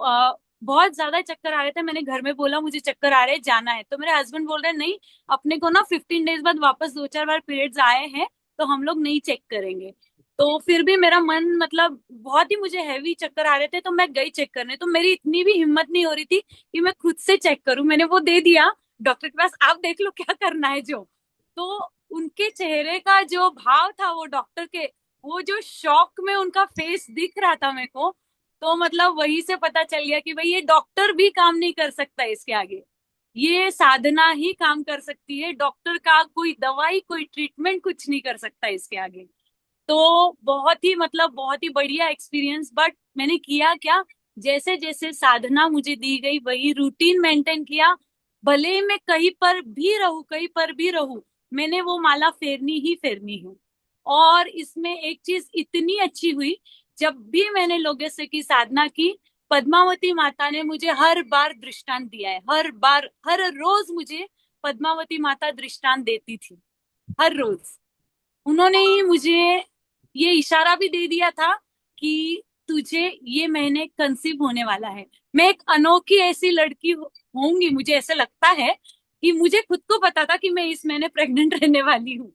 बहुत ज्यादा चक्कर आ रहे थे। मैंने घर में बोला मुझे चक्कर आ रहे हैं, जाना है। तो मेरे हस्बैंड बोल रहे हैं नहीं, अपने को ना 15 डेज बाद वापस 2-4 बार पीरियड्स आए हैं, तो हम लोग नहीं चेक करेंगे। तो फिर भी मेरा मन बहुत ही मुझे हैवी चक्कर आ रहे थे, तो मैं गई चेक करने। तो मेरी इतनी भी हिम्मत नहीं हो रही थी कि मैं खुद से चेक करूं। मैंने वो दे दिया डॉक्टर के पास, आप देख लो क्या करना है जो। तो उनके चेहरे का जो भाव था, वो डॉक्टर के, वो जो शॉक में उनका फेस दिख रहा था मेरे को, तो मतलब वहीं से पता चल गया कि भाई ये डॉक्टर भी काम नहीं कर सकता इसके आगे, ये साधना ही काम कर सकती है, डॉक्टर का कोई दवाई कोई ट्रीटमेंट कुछ नहीं कर सकता इसके आगे। तो बहुत ही मतलब बहुत ही बढ़िया एक्सपीरियंस। बट मैंने किया क्या, जैसे जैसे साधना मुझे दी गई वही रूटीन मेंटेन किया, भले ही मैं कहीं पर भी रहूं, मैंने वो माला फेरनी ही फेरनी है। और इसमें एक चीज इतनी अच्छी हुई, जब भी मैंने लोगों की साधना की, पद्मावती माता ने मुझे हर बार दृष्टांत दिया है, हर बार हर रोज मुझे पद्मावती माता दृष्टांत देती थी, हर रोज। उन्होंने ही मुझे ये इशारा भी दे दिया था कि तुझे ये महीने कंसीव होने वाला है। मैं एक अनोखी ऐसी लड़की होंगी, मुझे ऐसा लगता है कि मुझे खुद को पता था कि मैं इस महीने प्रेग्नेंट रहने वाली हूँ।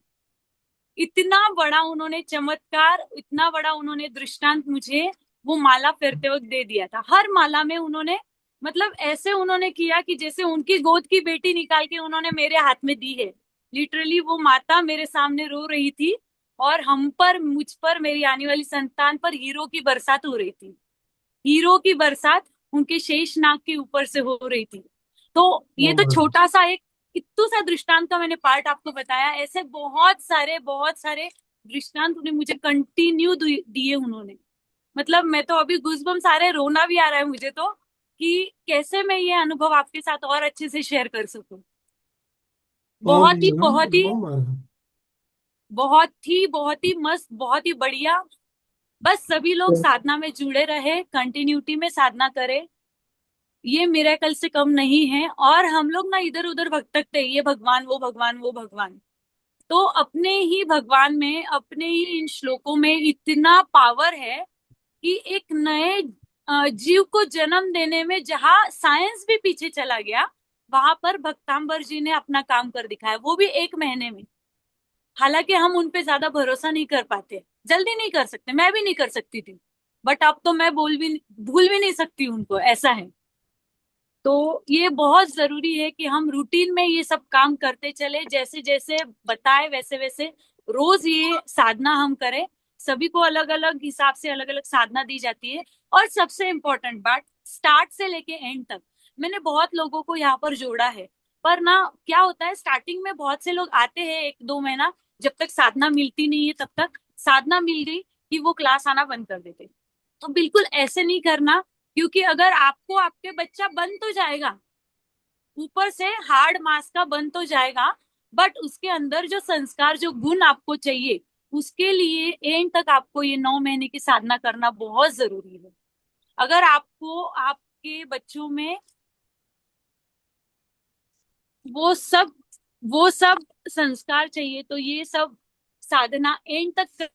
इतना बड़ा उन्होंने चमत्कार, इतना बड़ा उन्होंने दृष्टांत मुझे वो माला फेरते वक्त दे दिया था। हर माला में उन्होंने मतलब ऐसे उन्होंने किया कि जैसे उनकी गोद की बेटी निकाल के उन्होंने मेरे हाथ में दी है। लिटरली वो माता मेरे सामने रो रही थी और हम पर, मुझ पर, मेरी आने वाली संतान पर हीरो की बरसात हो रही थी। हीरो की बरसात उनके शेष नाग के ऊपर से हो रही थी। तो ये तो छोटा सा एक इत्तू सा दृष्टांत का मैंने पार्ट आपको बताया, ऐसे बहुत सारे दृष्टांत उन्हें मुझे कंटिन्यू दिए उन्होंने। मतलब मैं तो अभी गूज़बम्स आ रहे, रोना भी आ रहा है मुझे तो, कि कैसे मैं ये अनुभव आपके साथ और अच्छे से शेयर कर सकूं। बहुत बहुत ही जगह बहुत ही बम मारा। बहुत ही मस्त, बहुत ही बढ़िया। बस सभी लोग साधना में जुड़े रहे, कंटिन्यूटी में साधना करें, ये मिरेकल से कम नहीं है। और हम लोग ना इधर उधर भटकते, ये भगवान वो भगवान वो भगवान, तो अपने ही भगवान में, अपने ही इन श्लोकों में इतना पावर है कि एक नए जीव को जन्म देने में जहां साइंस भी पीछे चला गया, वहां पर भक्तांबर जी ने अपना काम कर दिखाया, वो भी एक महीने में। हालांकि हम उन पे ज्यादा भरोसा नहीं कर पाते, जल्दी नहीं कर सकते, मैं भी नहीं कर सकती थी, बट अब तो मैं भूल भी नहीं सकती उनको, ऐसा है। तो ये बहुत जरूरी है कि हम रूटीन में ये सब काम करते चले, जैसे जैसे बताए वैसे वैसे रोज ये साधना हम करें। सभी को अलग अलग हिसाब से अलग अलग साधना दी जाती है। और सबसे इम्पोर्टेंट बात, स्टार्ट से लेके एंड तक मैंने बहुत लोगों को यहाँ पर जोड़ा है। पर ना क्या होता है, स्टार्टिंग में बहुत से लोग आते हैं 1-2 महीना, जब तक साधना मिलती नहीं है तब तक, साधना मिल गई कि वो क्लास आना बंद कर देते। तो बिल्कुल ऐसे नहीं करना, क्योंकि अगर आपको आपके बच्चा बन तो जाएगा, ऊपर से हार्ड मास का बन तो जाएगा, बट उसके अंदर जो संस्कार, जो गुण आपको चाहिए, उसके लिए एंड तक आपको ये 9 महीने की साधना करना बहुत जरूरी है। अगर आपको आपके बच्चों में वो सब वो सब संस्कार चाहिए, तो ये सब साधना एंड तक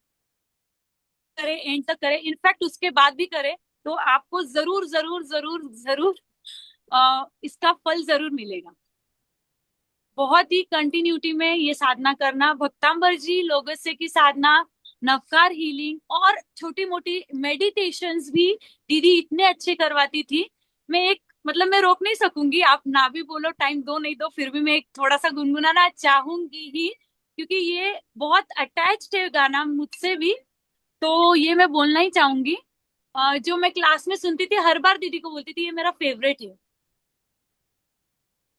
करें, एंड तक करें, इनफैक्ट उसके बाद भी करें, तो आपको जरूर जरूर जरूर जरूर इसका फल जरूर मिलेगा। बहुत ही कंटिन्यूटी में ये साधना करना, भक्तांबर जी लोगस्य की साधना, नवकार हीलिंग और छोटी मोटी मेडिटेशंस भी दीदी इतने अच्छे करवाती थी। मैं एक मतलब मैं रोक नहीं सकूंगी, आप ना भी बोलो, टाइम दो नहीं दो, फिर भी मैं एक थोड़ा सा गुनगुनाना चाहूंगी ही, क्योंकि ये बहुत अटैच्ड है गाना मुझसे भी, तो ये मैं बोलना ही चाहूंगी। जो मैं क्लास में सुनती थी, हर बार दीदी को बोलती थी ये मेरा फेवरेट है।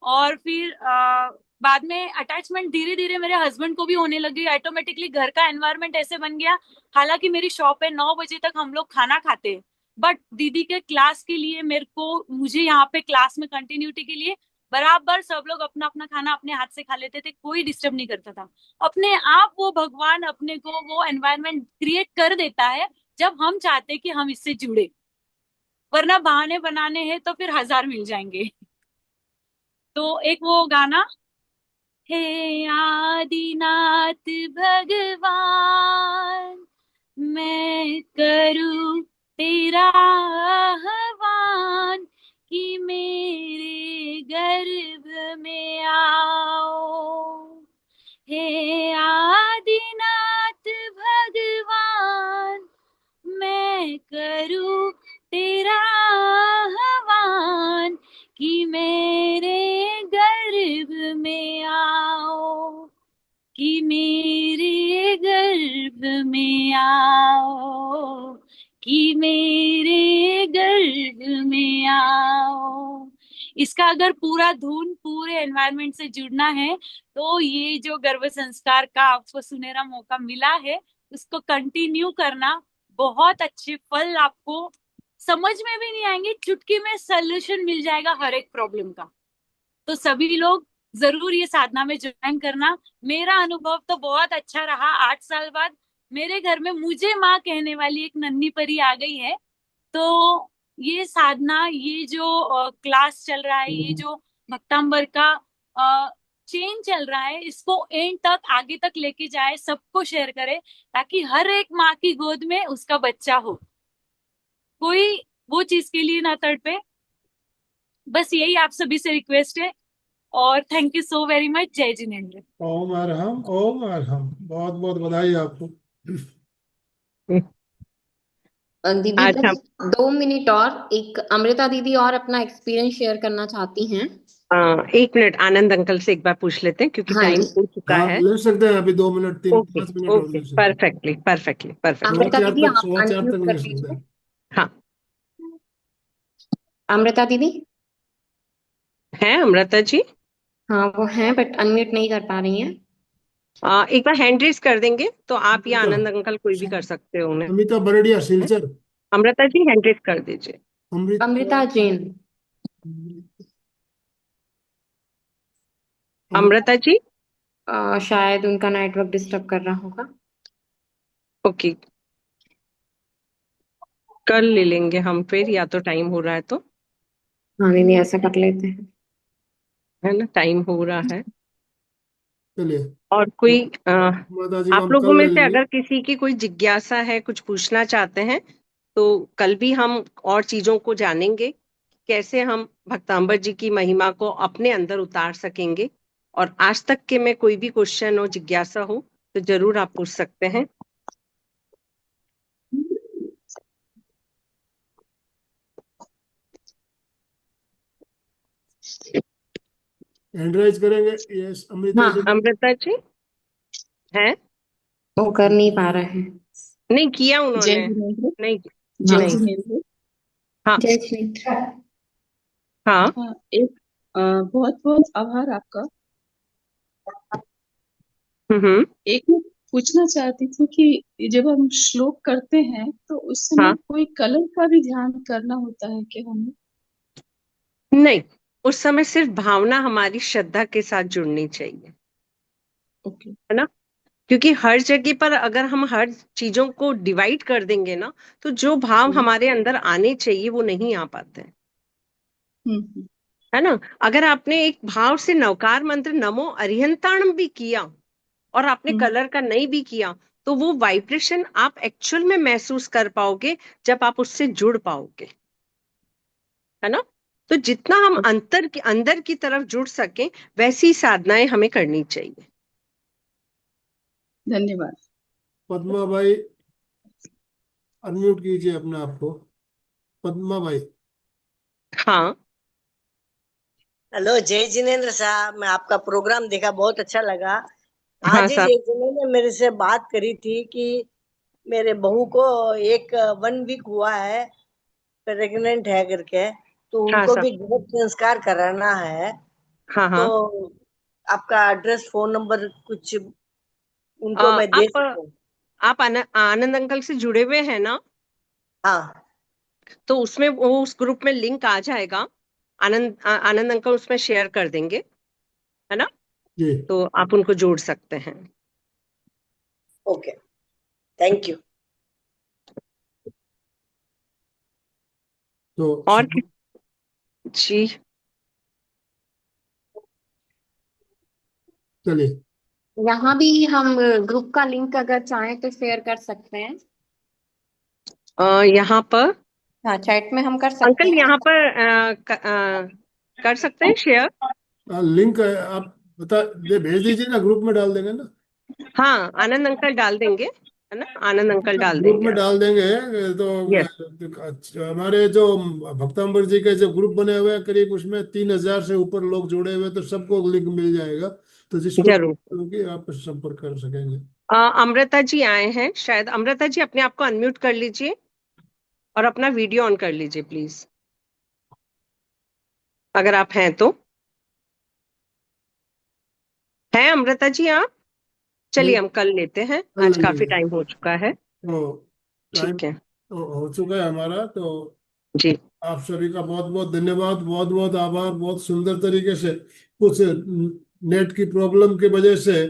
और फिर बाद में अटैचमेंट धीरे धीरे मेरे हस्बैंड को भी होने लगी, ऑटोमेटिकली घर का एनवायरनमेंट ऐसे बन गया। हालांकि मेरी शॉप है, 9 बजे तक हम लोग खाना खाते हैं, बट दीदी के क्लास के लिए मुझे यहाँ पे क्लास में कंटिन्यूटी के लिए बराबर सब लोग अपना अपना खाना अपने हाथ से खा लेते थे, कोई डिस्टर्ब नहीं करता था। अपने आप वो भगवान अपने को वो एनवायरनमेंट क्रिएट कर देता है, जब हम चाहते हैं कि हम इससे जुड़े। वरना बहाने बनाने हैं तो फिर 1000 मिल जाएंगे। तो एक वो गाना, हे आदिनाथ भगवान, मैं करूं तेरा आह्वान, कि मेरे गर्भ में आओ। हे आदिनाथ भगवान, मैं करूं तेरा आह्वान, कि मेरे गर्भ में आओ, कि मेरे गर्भ में आओ, कि मेरे गर्भ में आओ। इसका अगर पूरा धुन पूरे एनवायरनमेंट से जुड़ना है तो ये जो गर्भ संस्कार का आपको सुनहरा मौका मिला है उसको कंटिन्यू करना। बहुत अच्छे फल आपको समझ में भी नहीं आएंगे, चुटकी में सोल्यूशन मिल जाएगा हर एक प्रॉब्लम का। तो सभी लोग जरूर ये साधना में ज्वाइन करना। मेरा अनुभव तो बहुत अच्छा रहा। 8 साल बाद मेरे घर में मुझे माँ कहने वाली एक नन्ही परी आ गई है। तो ये साधना, ये जो क्लास चल रहा है, ये जो भक्तांबर का चेन चल रहा है, इसको एंड तक आगे तक लेके जाए, सबको शेयर करे ताकि हर एक माँ की गोद में उसका बच्चा हो, कोई वो चीज के लिए ना तड़पे। बस यही आप सभी से रिक्वेस्ट है और thank you so very much. जय जिनेन्द्र। ओम अरहम, ओम अरहम। बहुत बहुत बधाई आपको। दीदी आज बस हम 2 मिनट और, एक अमृता दीदी और अपना एक्सपीरियंस शेयर करना चाहती हैं। 1 मिनट आनंद अंकल से एक बार पूछ लेते हैं क्योंकि हाँ टाइम जी, हो चुका हाँ, है। ले सकते हैं अभी 2 मिनट, तीन ओके 5 मिनट और ओके, ले सकते हैं। Perfectly perfectly perfect. अमृता दीदी आप 4:15 अनम्यूट तक कर ले सकते लीजिए। हैं। हाँ, अमृता दीदी, है अमृता जी। हाँ वो हैं बट अनम्यूट नहीं कर पा रही हैं। एक बार हैंड रेज कर देंगे तो आप या अमिता, आनंद अंकल कोई भी कर सकते हो उन्हें। अमिता बरड़िया सिलचर। अमृता जी हैंड रेज कर दीजिए। अमृता, अमृता जैन। अमृता जी, शायद उनका नेटवर्क डिस्टर्ब कर रहा होगा। ओके, कल ले लेंगे हम फिर, या तो टाइम हो रहा है तो, हाँ दीदी ऐसा कर लेते हैं। है ना, टाइम हो रहा है। चलिए, और कोई माता जी को आप हम लोगों कल में ले से लेंगे। अगर किसी की कोई जिज्ञासा है, कुछ पूछना चाहते हैं, तो कल भी हम और चीजों को जानेंगे, कैसे हम भक्तांबर जी की महिमा को अपने अंदर उतार सकेंगे। और आज तक के में कोई भी क्वेश्चन हो, जिज्ञासा हो, तो जरूर आप पूछ सकते हैं। हैंड राइज करेंगे। यस, अमृता हाँ, जी। अमृता जी हैं? वो कर नहीं पा रहे हैं। नहीं किया जय उन्होंने? जिनेन्द्र। नहीं। जय नहीं। जिनेन्द्र। हाँ जय श्री। हाँ। हाँ, एक बहुत बहुत आभार आपका। हम्म। एक मैं पूछना चाहती थी कि जब हम श्लोक करते हैं तो उस समय हाँ, कोई कलर का भी ध्यान करना होता है क्या हमें? नहीं, उस समय सिर्फ भावना हमारी श्रद्धा के साथ जुड़नी चाहिए, ओके। है ना। क्योंकि हर जगह पर अगर हम हर चीजों को डिवाइड कर देंगे ना, तो जो भाव हमारे अंदर आने चाहिए वो नहीं आ पाते हैं, हम्म। है ना। अगर आपने एक भाव से नवकार मंत्र नमो अरिहंताणम भी किया और आपने हम्म। कलर का नहीं भी किया, तो वो वाइब्रेशन आप एक्चुअल में महसूस कर पाओगे जब आप उससे जुड़ पाओगे, है ना। तो जितना हम अंदर की तरफ जुड़ सकें, वैसी साधनाएं हमें करनी चाहिए। धन्यवाद। पद्मा भाई, अनम्यूट कीजिए अपने आप को। पद्मा भाई। हाँ हेलो, जय जिनेन्द्र साहब। मैं आपका प्रोग्राम देखा, बहुत अच्छा लगा। हाँ आज ही साहब। जय जिनेन्द्र ने मेरे से बात करी थी कि मेरे बहू को एक 1 वीक हुआ है, प्रेग्नेंट है करके, तो हाँ उनको साहब। भी गर्भ संस्कार कराना है। हाँ तो हाँ। आपका एड्रेस, फोन नंबर कुछ उनको मैं दे सकूं? आप आनंद अंकल से जुड़े हुए हैं ना? हाँ। तो उसमें वो उस ग्रुप में लिंक आ जाएगा, आनंद अंकल उसमें शेयर कर देंगे, है ना। जी, तो आप उनको जोड़ सकते हैं। Okay, thank you. तो और जी, चलिए, यहाँ भी हम ग्रुप का लिंक अगर चाहें तो शेयर कर सकते हैं। यहाँ पर हाँ, चैट में हम कर सकते अंकल, हैं। यहाँ पर कर सकते हैं शेयर। लिंक आप भेज दीजिए ना, ग्रुप में डाल देंगे ना। हाँ, आनंद अंकल डाल देंगे, है ना, आनंद अंकल डाल ग्रुप देंगे में आप। डाल देंगे। तो यस। हमारे जो भक्तांबर जी के जो ग्रुप बने हुए हैं, करीब उसमें 3,000 से ऊपर लोग जुड़े हुए हैं, तो सबको लिंक मिल जाएगा। तो जिसको जरूर। होगी आप संपर्क कर सकेंगे। अमृता जी आए हैं शायद। अमृता जी अपने आप को अनम्यूट कर लीजिए। और अपना वीडियो ऑन कर लीजिए प्लीज, अगर आप हैं तो। हैं अमृता जी आप? चलिए नहीं, हम कल लेते हैं, कल आज ले काफी लेंगे। टाइम हो चुका है। तो टाइम ठीक है हो चुका है हमारा। तो जी। आप सभी का बहुत बहुत धन्यवाद, बहुत बहुत आभार। बहुत सुंदर तरीके से, कुछ नेट की प्रॉब्लम की वजह से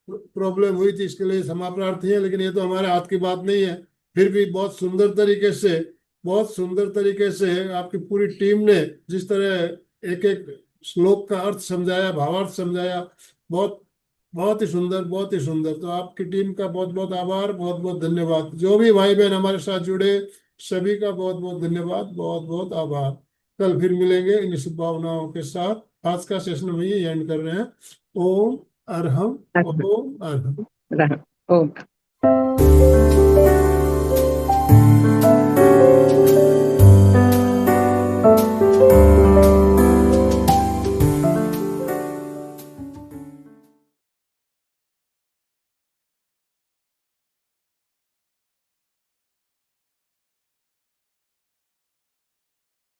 प्रॉब्लम हुई थी, इसके लिए क्षमा प्रार्थी है, लेकिन ये तो हमारे हाथ की बात नहीं है। फिर भी बहुत सुंदर तरीके से, बहुत सुंदर तरीके से आपकी पूरी टीम ने जिस तरह एक एक श्लोक का अर्थ समझाया, भावार्थ समझाया, बहुत बहुत ही सुंदर, बहुत ही सुंदर। तो आपकी टीम का बहुत बहुत आभार, बहुत बहुत धन्यवाद। जो भी भाई बहन हमारे साथ जुड़े, सभी का बहुत बहुत धन्यवाद, बहुत बहुत आभार। कल फिर मिलेंगे इन शुभकामनाओं के साथ। आज का सेशन हम यही एंड कर रहे हैं। ओम अरहम, ओम अरहम। ओके।